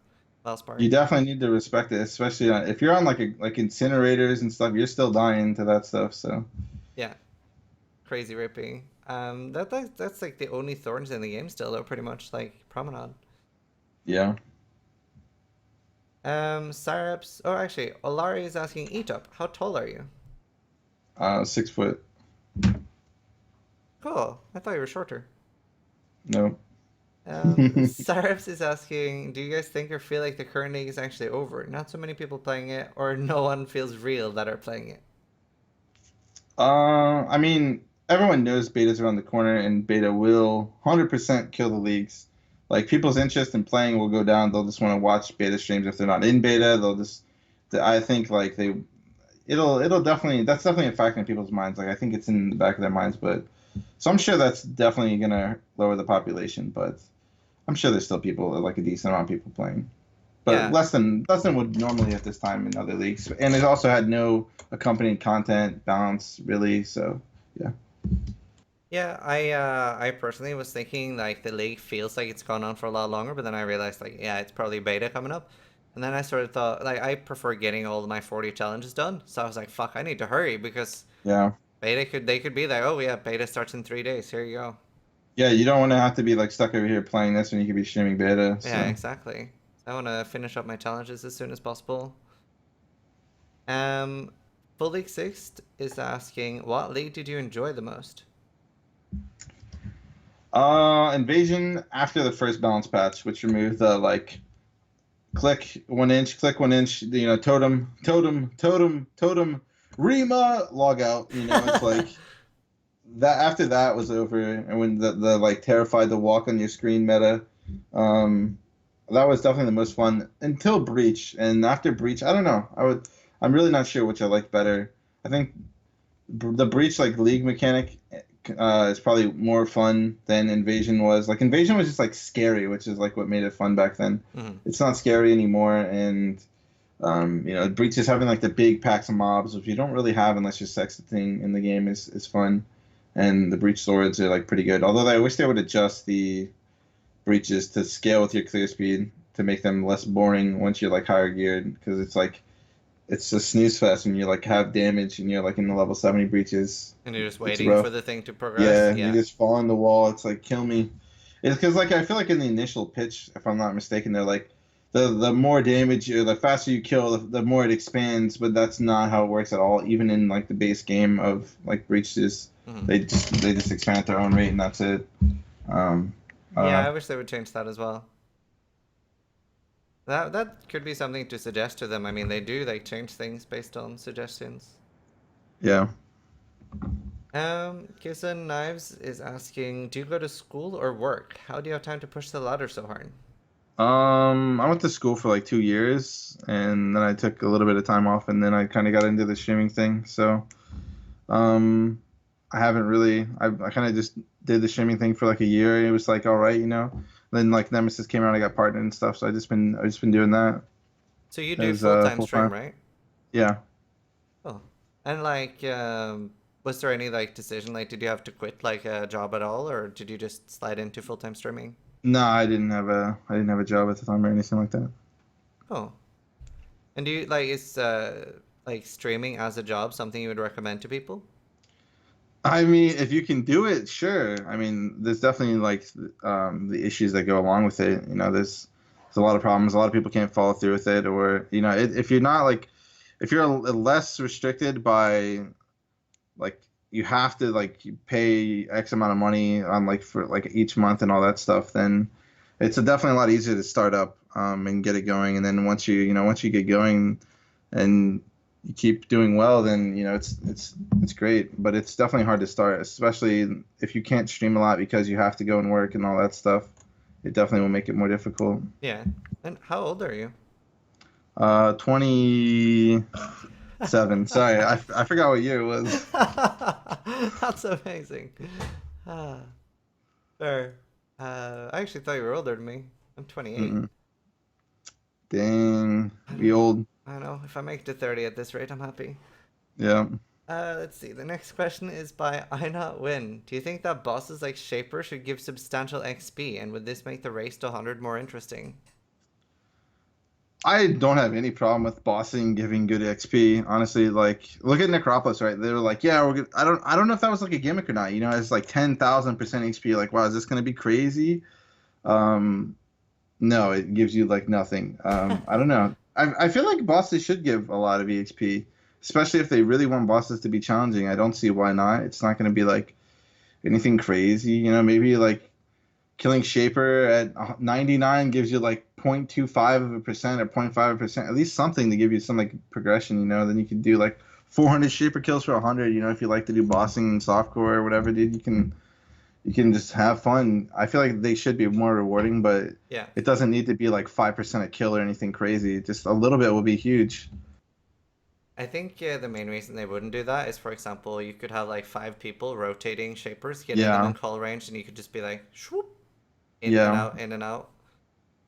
Valspar. You definitely need to respect it, especially if you're on like incinerators and stuff. You're still dying to that stuff. So Yeah, crazy rippy. That's like the only thorns in the game still, though, pretty much like promenade. yeah, Syrups. Oh, actually, Olari is asking Etup, how tall are you? 6 foot. Cool. I thought you were shorter. No. Syrups is asking, do you guys think or feel like the current league is actually over? Not so many people playing it, or no one feels real that are playing it? I mean, everyone knows beta's around the corner, and beta will 100% kill the leagues. Like people's interest in playing will go down. They'll just want to watch beta streams if they're not in beta. They'll just, I think like it'll definitely that's definitely a factor in people's minds. Like I think it's in the back of their minds, but so I'm sure that's definitely gonna lower the population. But I'm sure there's still people like a decent amount of people playing, but Yeah. less than would normally at this time in other leagues. And it also had no accompanying content balance really. So yeah, Yeah, I personally was thinking like the league feels like it's gone on for a lot longer, but then I realized like yeah, it's probably beta coming up. And then I sort of thought like I prefer getting all of my 40 challenges done. So I was like, fuck, I need to hurry because yeah, they could be like, oh yeah, beta starts in 3 days. Here you go. yeah. You don't want to have to be like stuck over here playing this when you could be streaming beta. Yeah, So exactly. I want to finish up my challenges as soon as possible. Full League Sixth is asking, what league did you enjoy the most? Invasion after the first balance patch, which removed the like click 1 inch, totem, Rima, log out. It's like that after that was over, and when the like terrified the walk on your screen meta, um, that was definitely the most fun until Breach, and after Breach, I don't know. I'm really not sure which I like better. I think the Breach like league mechanic is probably more fun than Invasion was. Like Invasion was just like scary, which is like what made it fun back then. Mhm. It's not scary anymore, and Breach is having like the big packs of mobs, which you don't really have unless you're sexting in the game is fun. And the Breach swords are like pretty good. Although I wish they would adjust the breaches to scale with your clear speed to make them less boring once you're like higher geared, because it's like it's a snooze fest when you like have damage and you're like in the level 70 breaches. And you're just It's waiting for rough. the thing to progress? Yeah, you Yeah. just fall in the wall. It's like kill me. It's because like I feel like in the initial pitch, if I'm not mistaken, they're like the more damage or the faster you kill, the more it expands. But that's not how it works at all. Even in like the base game of like breaches, Mhm. they just expand at their own rate and that's it. Um, I don't Yeah, I know. wish they would change that as well. That could be something to suggest to them. I mean, they do like change things based on suggestions. Yeah. Kissa Knives is asking, do you go to school or work? How do you have time to push the ladder so hard? I went to school for like 2 years, and then I took a little bit of time off, and then I kind of got into the streaming thing. So, um, I haven't really. I kind of just did the streaming thing for like a year. It was like all right, you know. Then like Nemesis came out, I got partnered and stuff. So I just been doing that So you do as full-time full stream, time. right? Yeah. Oh. And like, was there any like decision, like, did you have to quit like a job at all, or did you just slide into full-time streaming? No, I didn't have a job at the time or anything like that. Oh. And do you like is like streaming as a job something you would recommend to people? I mean, if you can do it, sure. I mean, there's definitely like the issues that go along with it. There's a lot of problems. A lot of people can't follow through with it, or if you're not like, if you're less restricted by like you have to like pay X amount of money on like for like each month and all that stuff, then it's definitely a lot easier to start up and get it going. And then once you get going and you keep doing well, then it's great. But it's definitely hard to start, especially if you can't stream a lot because you have to go and work and all that stuff. It definitely will make it more difficult. Yeah. And how old are you? 27. Sorry, I forgot what year it was. That's amazing. Ah, fair. I actually thought you were older than me. I'm 28. Mm-mm. Dang, I we know. old. I know. If I make it to 30 at this rate, I'm happy. Yeah. Let's see. The next question is by I Not Win. Do you think that bosses like Shaper should give substantial XP, and would this make the race to 100 more interesting? I don't have any problem with bossing giving good XP. Honestly, like look at Necropolis, right? They were like, yeah, we're good. I don't know if that was like a gimmick or not. It's like 10,000% XP. Like, wow, is this gonna be crazy? Um, no, it gives you like nothing. I don't know. I feel like bosses should give a lot of EXP, especially if they really want bosses to be challenging. I don't see why not. It's not gonna be like anything crazy. Maybe like killing Shaper at 99 gives you like 0.25% or 0.5%, at least something to give you some like progression. Then you could do like 400 shaper kills for 100. You know, if you like to do bossing and softcore or whatever, dude, you can just have fun. I feel like they should be more rewarding, but Yeah. it doesn't need to be like 5% a kill or anything crazy. Just a little bit will be huge. I think the main reason they wouldn't do that is, for example, you could have like 5 people rotating shapers, getting them in Yeah, call range, and you could just be like, swoop, in and yeah, out, in and out.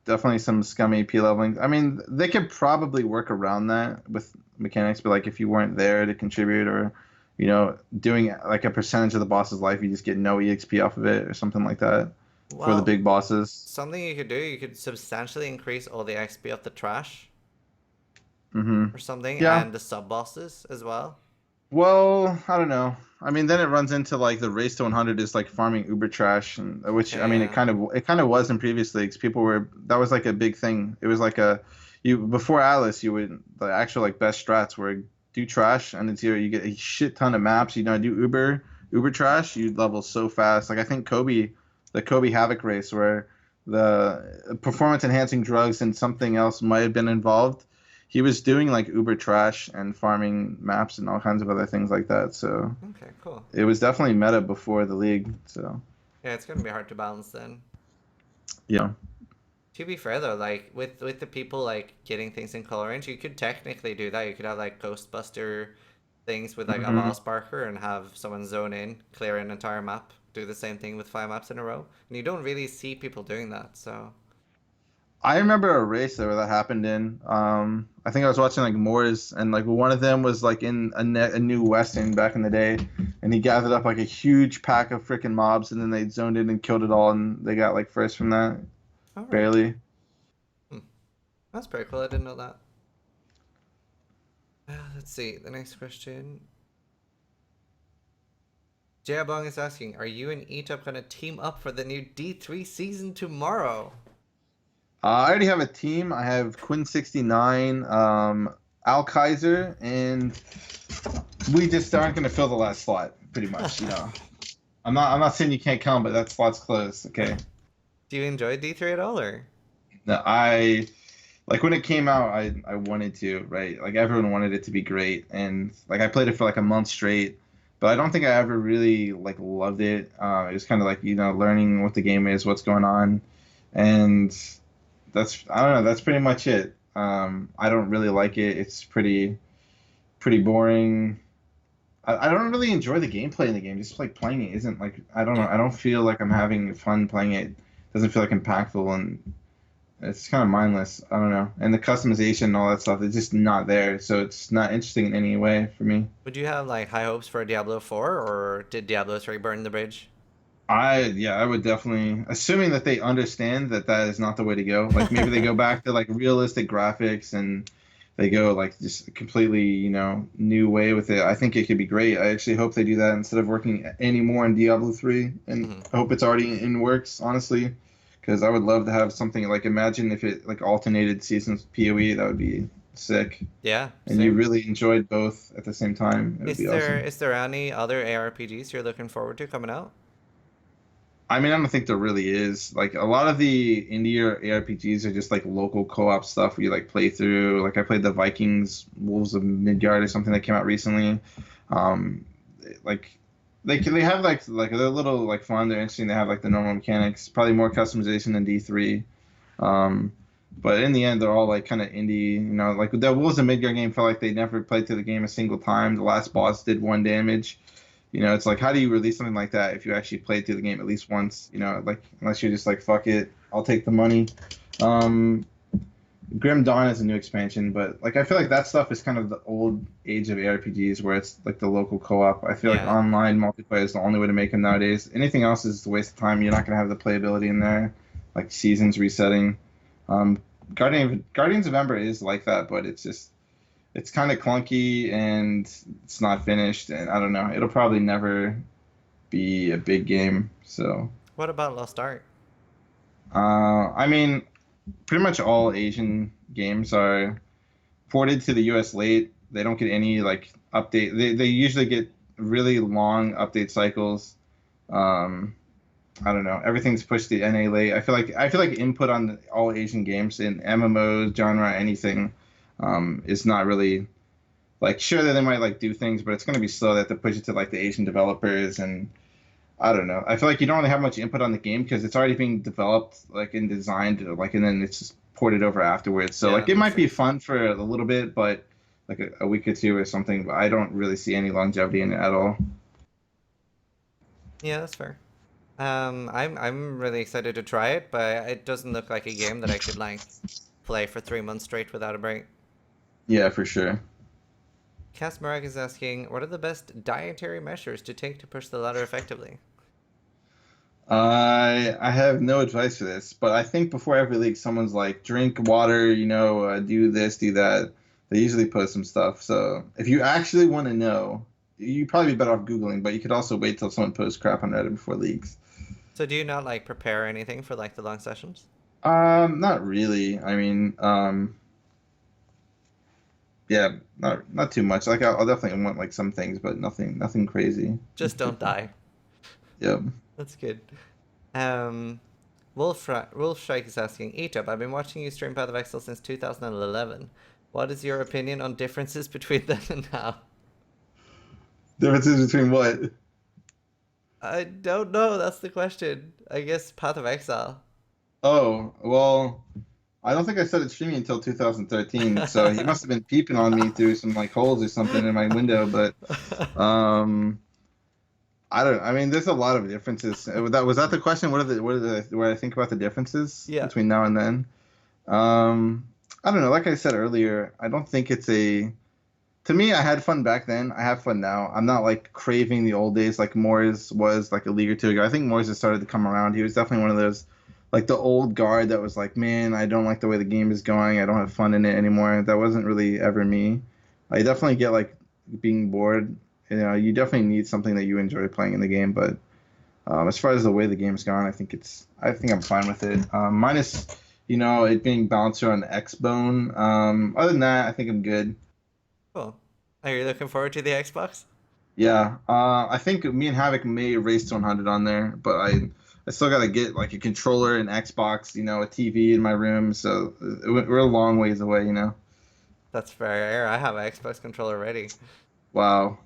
definitely some scummy P leveling. I mean, they could probably work around that with mechanics, but like if you weren't there to contribute or, doing like a percentage of the boss's life, you just get no EXP off of it or something like that for the Well, big bosses. something you could do, you could substantially increase all the XP of the trash Mm-hmm. or something, Yeah. and the sub bosses as well. Well, I don't know. I mean, then it runs into like the race to 100 is like farming Uber trash, and which I Okay, mean, yeah. it kind of was in previous leagues. People were that was like a big thing. It was like a you before Alice, you would the actual like best strats were do trash, and it's you get a shit ton of maps. Do Uber trash, you level so fast. Like I think the Kobe Havoc race where the performance enhancing drugs and something else might have been involved. He was doing like Uber trash and farming maps and all kinds of other things like that. So Okay, cool. it was definitely meta before the league. So Yeah, it's gonna be hard to balance then. yeah. To be fair though, like with the people like getting things in color range, you could technically do that. You could have like Ghostbuster things with like a Hmm. Valsparker and have someone zone in, clear an entire map, do the same thing with 5 maps in a row. And you don't really see people doing that, so I remember a race that that happened in. I think I was watching like Moore's, and like one of them was like in a new Western back in the day, and he gathered up like a huge pack of freaking mobs, and then they zoned in and killed it all, and they got like first from that, alright. barely. Hmm. That's pretty cool. I didn't know that. Let's see. The next question. Jayabong is asking, are you and Etup gonna team up for the new D3 season tomorrow? I already have a team. I have Quinn 69, Al Kaiser, and we just aren't going to fill the last slot, pretty much. I'm not saying you can't come, but that slot's closed. Okay. Do you enjoy D3 at all, or? No, I like when it came out. I wanted to, right? Like everyone wanted it to be great, and like I played it for like a month straight, but I don't think I ever really like loved it. It was kind of like learning what the game is, what's going on, and I don't know. That's pretty much it. I don't really like it. It's pretty boring. I don't really enjoy the gameplay in the game. Just like playing it isn't like I don't know. Yeah. I don't feel like I'm having fun playing it. Doesn't feel like impactful and it's kind of mindless. I don't know. And the customization and all that stuff is just not there. So it's not interesting in any way for me. Would you have like high hopes for Diablo 4, or did Diablo 3 burn the bridge? Yeah, I would definitely, assuming that they understand that that is not the way to go. Like maybe they go back to like realistic graphics and they go like just a completely, new way with it. I think it could be great. I actually hope they do that instead of working any more in Diablo 3, and Hmm. I hope it's already in works, honestly, because I would love to have something like imagine if it like alternated seasons of PoE. That would be sick. Yeah, And you same. really enjoyed both at the same time. It would Is be there awesome. is there any other ARPGs you're looking forward to coming out? I mean, I don't think there really is. Like a lot of the indie ARPGs are just like local co-op stuff where you like play through. Like I played the Vikings Wolves of Midgard or something that came out recently. Um, like they have like they're a little like fun. They're interesting. They have like the normal mechanics. Probably more customization than D3. Um, but in the end, they're all like kind of indie. Like the Wolves of Midgard game felt like they never played through the game a single time. The last boss did one damage. It's like how do you release something like that if you actually played through the game at least once? Like unless you're just like fuck it, I'll take the money. Um, Grim Dawn is a new expansion, but like I feel like that stuff is kind of the old age of ARPGs where it's like the local co-op. I feel like Yeah. online multiplayer is the only way to make them nowadays. Anything else is a waste of time. You're not gonna have the playability in there, like seasons resetting. Um, Guardians of Ember is like that, but it's kind of clunky and it's not finished, and I don't know. It'll probably never be a big game. So, What about Lost Ark? I mean, pretty much all Asian games are ported to the US late. They don't get any like update. They usually get really long update cycles. Um, I don't know. Everything's pushed to NA late. I feel like input on all Asian games in MMOs, genre, anything, is not really Like, sure that they might like do things, but it's going to be slow. They have to push it to like the Asian developers, and I don't know. I feel like you don't really have much input on the game because it's already being developed, like and designed, like, and then it's just ported over afterwards. So Yeah, like, that it makes might be sense. fun for a little bit, but like a week or two or something. But I don't really see any longevity in it at all. Yeah, that's fair. I'm really excited to try it, but it doesn't look like a game that I could like play for 3 months straight without a break. Yeah, for sure. Kasmarek is asking, what are the best dietary measures to take to push the ladder effectively? I have no advice for this, but I think before every league, someone's like, drink water, do this, do that. They usually post some stuff. So if you actually want to know, you'd probably be better off Googling, but you could also wait till someone posts crap on Reddit before leagues. So do you not like prepare anything for like the long sessions? Not really. I mean, yeah, not too much. Like I'll definitely want like some things, but nothing crazy. Just don't die. Yep. That's good. Um, Wolf Strike is asking, Etup, I've been watching you stream Path of Exile since 2011. What is your opinion on differences between then and now? Differences between what? I don't know. That's the question. I guess Path of Exile. Oh, well, I don't think I started streaming until 2013, so he must have been peeping on me through some like holes or something in my window. But um, I don't. I mean, there's a lot of differences. Was that the question? What I think about the differences Yeah. between now and then? I don't know. Like I said earlier, I don't think it's a. To me, I had fun back then. I have fun now. I'm not like craving the old days like Moores was like a league or two ago. I think Moores has started to come around. He was definitely one of those like the old guard that was like, man, I don't like the way the game is going. I don't have fun in it anymore. That wasn't really ever me. I definitely get like being bored. You definitely need something that you enjoy playing in the game. But as far as the way the game's gone, I think I'm fine with it. Minus, it being bounced on Xbone. Other than that, I think I'm good. Cool. Are you looking forward to the Xbox? Yeah, I think me and Havoc may race to 100 on there, but I still gotta get like a controller, an Xbox, a TV in my room. So we're a long ways away. That's fair. I have an Xbox controller ready. Wow,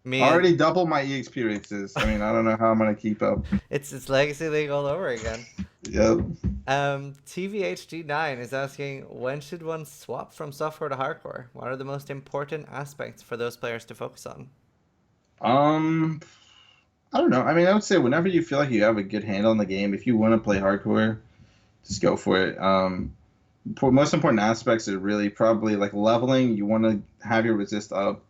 Me and already double my EXP races. I mean, I don't know how I'm gonna keep up. it's Legacy League all over again. Yep. TVHD9 is asking, when should one swap from software to hardcore? What are the most important aspects for those players to focus on? Um, I don't know. I mean, I would say whenever you feel like you have a good handle on the game, if you want to play hardcore, just go for it. Most important aspects are really probably like leveling. You want to have your resist up,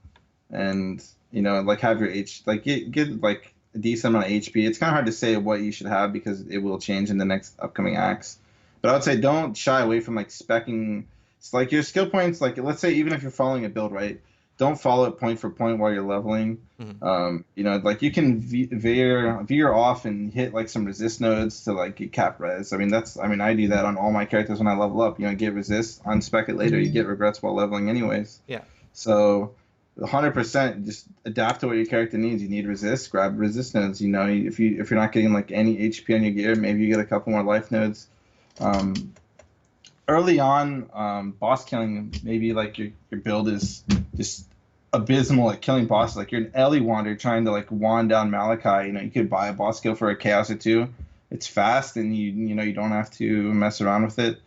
and like have your like get like a decent amount of HP. It's kind of hard to say what you should have because it will change in the next upcoming acts. But I would say don't shy away from like specking. It's like your skill points. Like let's say even if you're following a build, right? Don't follow it point for point while you're leveling. Mhm. Like you can veer off and hit like some resist nodes to like get cap res. I mean I do that on all my characters when I level up. Get resist, unspec it later. You get regrets while leveling anyways. Yeah, So 100% just adapt to what your character needs. You need resist, grab resist nodes. If you're not getting like any HP on your gear, maybe you get a couple more life nodes. Um, Early on, boss killing, maybe like your build is just abysmal at killing bosses. Like you're an Ellie wander trying to like wand down Malachi. You could buy a boss skill for a chaos or two. It's fast and you don't have to mess around with it.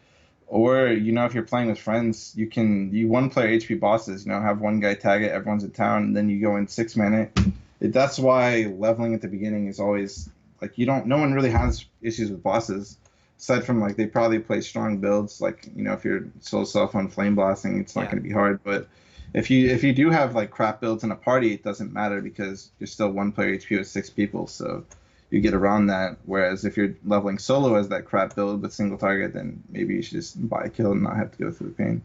Or if you're playing with friends, you one player HP bosses. Have one guy tag it, everyone's in town, and then you go in 6 minute. That's why leveling at the beginning is always like you don't. No one really has issues with bosses aside from like they probably play strong builds. Like if you're so self on flame blasting, it's not yeah, going to be hard. But if you do have like crap builds in a party, it doesn't matter because you're still one player HP with 6 people. So you get around that. Whereas if you're leveling solo as that crap build with single target, then maybe you should just buy a kill and not have to go through the pain.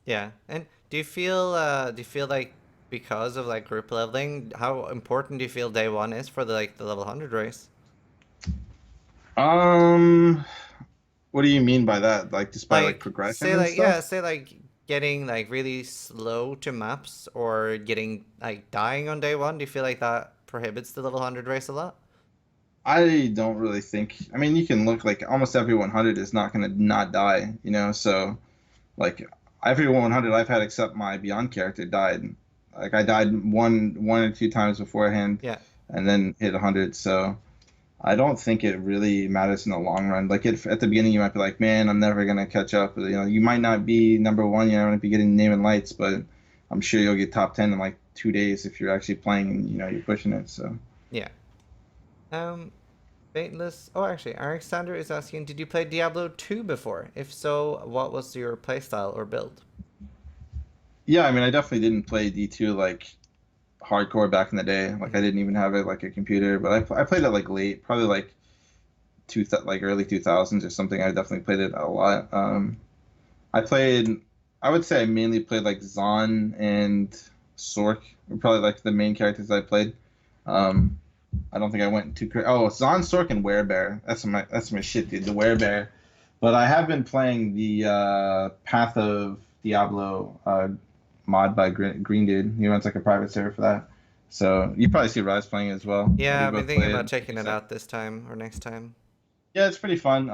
yeah. And do you feel like because of like group leveling, how important do you feel day one is for the level 100 race? Um, what do you mean by that? Like just by like Like progression say and like stuff? yeah, say like getting like really slow to maps or getting like dying on day one. Do you feel like that prohibits the level 100 race a lot? I don't really think. I mean, you can look like almost every 100 is not gonna not die. So like every 100 I've had except my Beyond character died. Like I died one or two times beforehand, Yeah. and then hit 100. So I don't think it really matters in the long run. Like at the beginning, you might be like, "Man, I'm never gonna catch up." You know, you might not be number one. You might be getting name and lights, but I'm sure you'll get top 10 in like 2 days if you're actually playing and you're pushing it. So Yeah. Um, Baitless. Oh, actually, Alexander is asking, did you play Diablo 2 before? If so, what was your playstyle or build? yeah, I mean, I definitely didn't play D2 like hardcore back in the day. Like I Mhm. didn't even have it like a computer, but I played it like late, probably like like early 2000s or something. I definitely played it a lot. I played, I would say I mainly played like Zahn and Sork were probably like the main characters I played. Um, I don't think I went too crazy. Oh, Zahn, Sork, and Werebear. That's my shit, dude. The Werebear. But I have been playing the Path of Diablo mod by Green Dude. He runs like a private server for that. So you probably see Rise playing as well. Yeah, We I've been both thinking play about it. checking it out this time or next time. Yeah, it's pretty fun.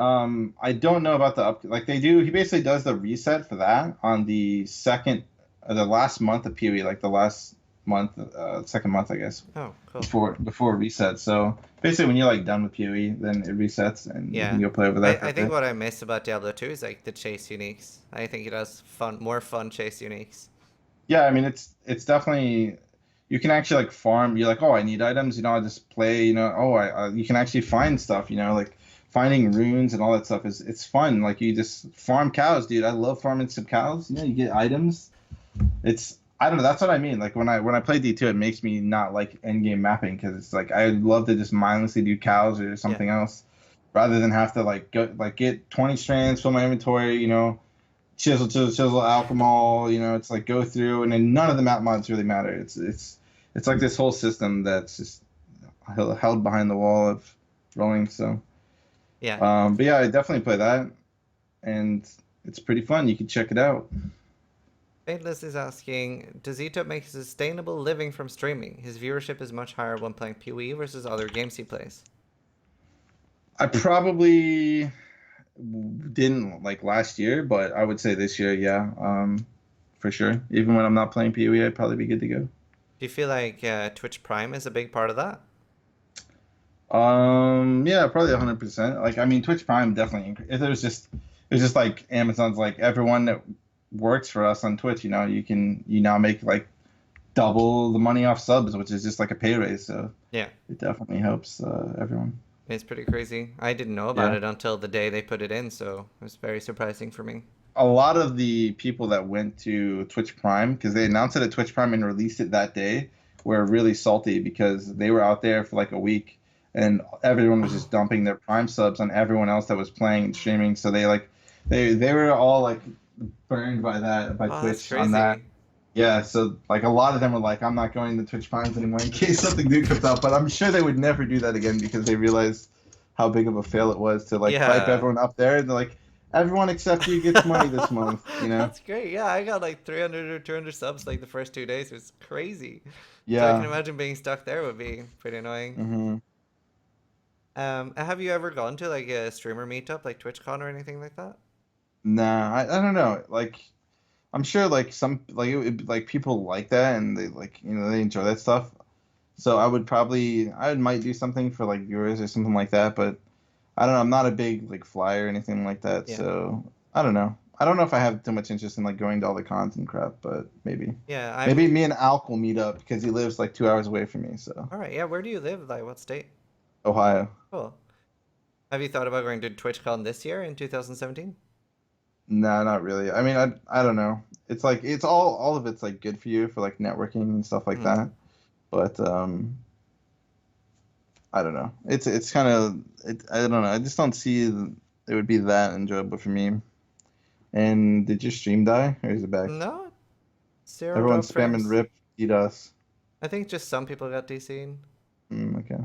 I don't know about the up like they do. He basically does the reset for that on the second, the last month of PoE, like the last month, second month, I guess, Oh, cool. before reset. So basically, when you're like done with PoE, then it resets and you can Yeah. go play over I, there for a I think bit. what I miss about Diablo 2 is like the chase uniques. I think it has more fun chase uniques. Yeah, I mean it's definitely you can actually like farm. You're like, oh, I need items. I just play. Oh, you can actually find stuff. Like finding runes and all that stuff is it's fun. Like you just farm cows, dude. I love farming some cows. You get items. It's I don't know. That's what I mean. Like when I play D2, it makes me not like endgame mapping because it's like I'd love to just mindlessly do cows or Yeah. something else rather than have to like go like get 20 strands, fill my inventory. Chisel, alchemol. It's like go through, and then none of the map mods really matter. It's like this whole system that's just held behind the wall of rolling. So, Yeah. but yeah, I definitely play that, and it's pretty fun. You can check it out. Faithless is asking, does Etup make a sustainable living from streaming? His viewership is much higher when playing PoE versus other games he plays. I probably didn't like last year, but I would say this year, yeah, for sure. Even when I'm not playing PoE, I'd probably be good to go. Do you feel like Twitch Prime is a big part of that? Yeah, probably 100%. Like, I mean, Twitch Prime definitely. If it was just like Amazon's like everyone that works for us on Twitch, you now make like double the money off subs, which is just like a pay raise. So Yeah. it definitely helps everyone. It's pretty crazy. I didn't know about Yeah. it until the day they put it in, so it was very surprising for me. A lot of the people that went to Twitch Prime because they announced it at Twitch Prime and released it that day were really salty because they were out there for like a week and everyone was Oh, just dumping their Prime subs on everyone else that was playing and streaming. So they were all like burned by oh, that's Twitch on that. crazy. Yeah, so like a lot of them were like, I'm not going to Twitch Primes anymore in case something new comes out. But I'm sure they would never do that again because they realized how big of a fail it was to like hype Yeah. everyone up there. And they're like, everyone except you gets money this month. That's great. Yeah, I got like 300 or 200 subs like the first 2 days. It was crazy. So I can Yeah. imagine being stuck there would be pretty annoying. hmm Have you ever gone to like a streamer meetup like TwitchCon or anything like that? Nah, I don't know. Like, I'm sure like like people like that and they like they enjoy that stuff. So I might do something for like viewers or something like that, but I don't know. I'm not a big like flyer or anything like that, Yeah. so I don't know. I don't know if I have too much interest in like going to all the cons and crap, but maybe. Yeah, Maybe I'm me and Alk will meet up because he lives like 2 hours away from me, so all right. Yeah, where do you live? Like what state? Ohio. Cool. Have you thought about going to TwitchCon this year in 2017? No, not really. I mean, I don't know. It's like it's all of it's like good for you for like networking and stuff like Hmm. that, but I don't know. It's kind of I don't know. I just don't see it would be that enjoyable for me. And did your stream die or is it back? No, zero Everyone's drop spamming frames. rip DDoS. I think just some people got DC'd. Okay.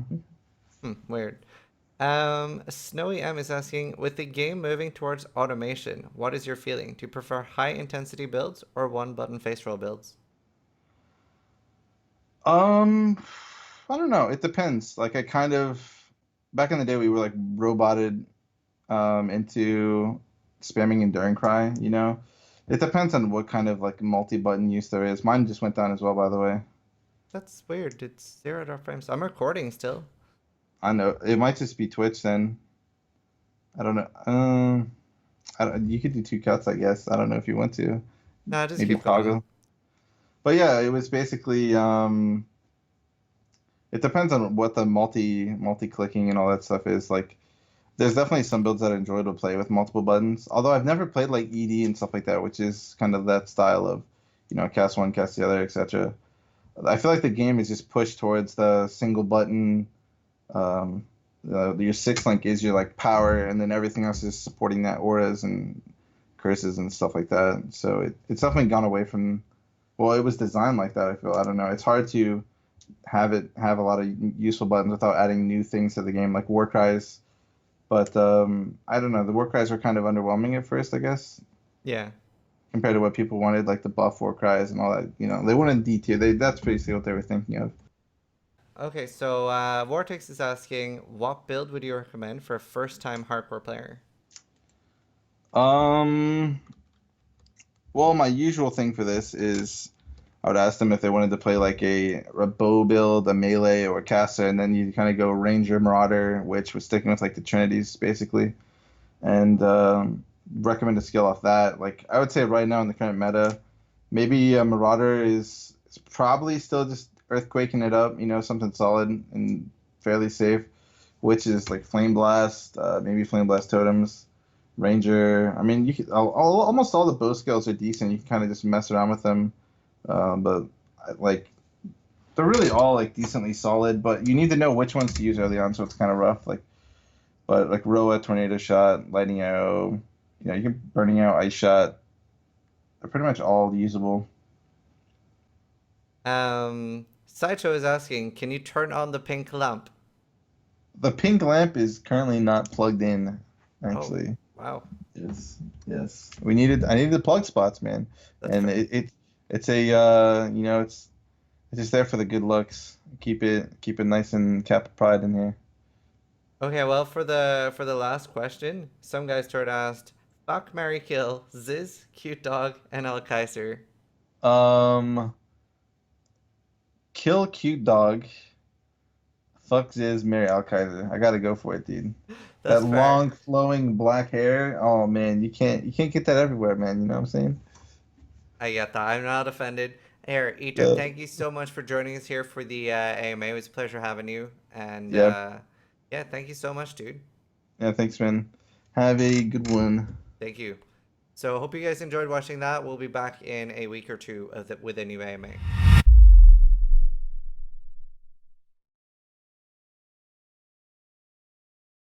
Weird. Snowy M is asking, with the game moving towards automation, what is your feeling? Do you prefer high intensity builds or one button face roll builds? Um, I don't know. It depends. Like I kind of back in the day we were like roboted into spamming Enduring Cry. It depends on what kind of like multi-button use there is. Mine just went down as well, by the way. That's weird. It's 0 frames. I'm recording still. I know it might just be Twitch then. I don't know. You could do two cuts, I guess. I don't know if you want to. Nah, just Maybe keep going. toggle. But yeah, it was basically it depends on what the multi-clicking and all that stuff is. Like there's definitely some builds that I enjoy to play with multiple buttons. Although I've never played like ED and stuff like that, which is kind of that style of, cast one, cast the other, etc. I feel like the game is just pushed towards the single button. Um, your sixth link is your like power, and then everything else is supporting that auras and curses and stuff like that. So it's definitely gone away from. Well, it was designed like that. I feel. I don't know. It's hard to have a lot of useful buttons without adding new things to the game, like war cries. But I don't know. The war cries were kind of underwhelming at first, I guess, Yeah. compared to what people wanted, like the buff war cries and all that. They wanted D tier. That's basically what they were thinking of. Okay, so Vortex is asking, what build would you recommend for a first-time hardcore player? Um, well, my usual thing for this is I would ask them if they wanted to play like a bow build, a melee, or a caster, and then you kind of go ranger, marauder, which was sticking with like the trinities basically, and recommend a skill off that. Like I would say right now in the current meta, maybe a marauder is probably still just earthquaking it up, something solid and fairly safe, which is like flame blast, maybe flame blast totems. Ranger, I mean, almost all the bow skills are decent. You can kind of just mess around with them, but like they're really all like decently solid. But you need to know which ones to use early on, so it's kind of rough. But like Roa, tornado shot, lightning arrow, you can burning out, ice shot. They're pretty much all usable. Sideshow is asking, can you turn on the pink lamp? The pink lamp is currently not plugged in, Oh, actually. wow. Yes, yes. I needed the plug spots, man, That's and fair. it's a it's just there for the good looks. Keep it nice and cap pride in here. Okay, well, for the last question, some guy started asked, fuck, marry, kill, Ziz, cute dog, and Al Kaiser. Um, kill cute dog. Fuck Ziz, marry Al Kaiser. I gotta go for it, dude. That That's fair. long flowing black hair. Oh man, you can't get that everywhere, man. You know what I'm saying? I get that. I'm not offended. Here, Etup, Yeah. thank you so much for joining us here for the AMA. It was a pleasure having you. And Yeah. yeah, thank you so much, dude. Yeah. Thanks, man. Have a good one. Thank you. So, hope you guys enjoyed watching that. We'll be back in a week or two with a new AMA.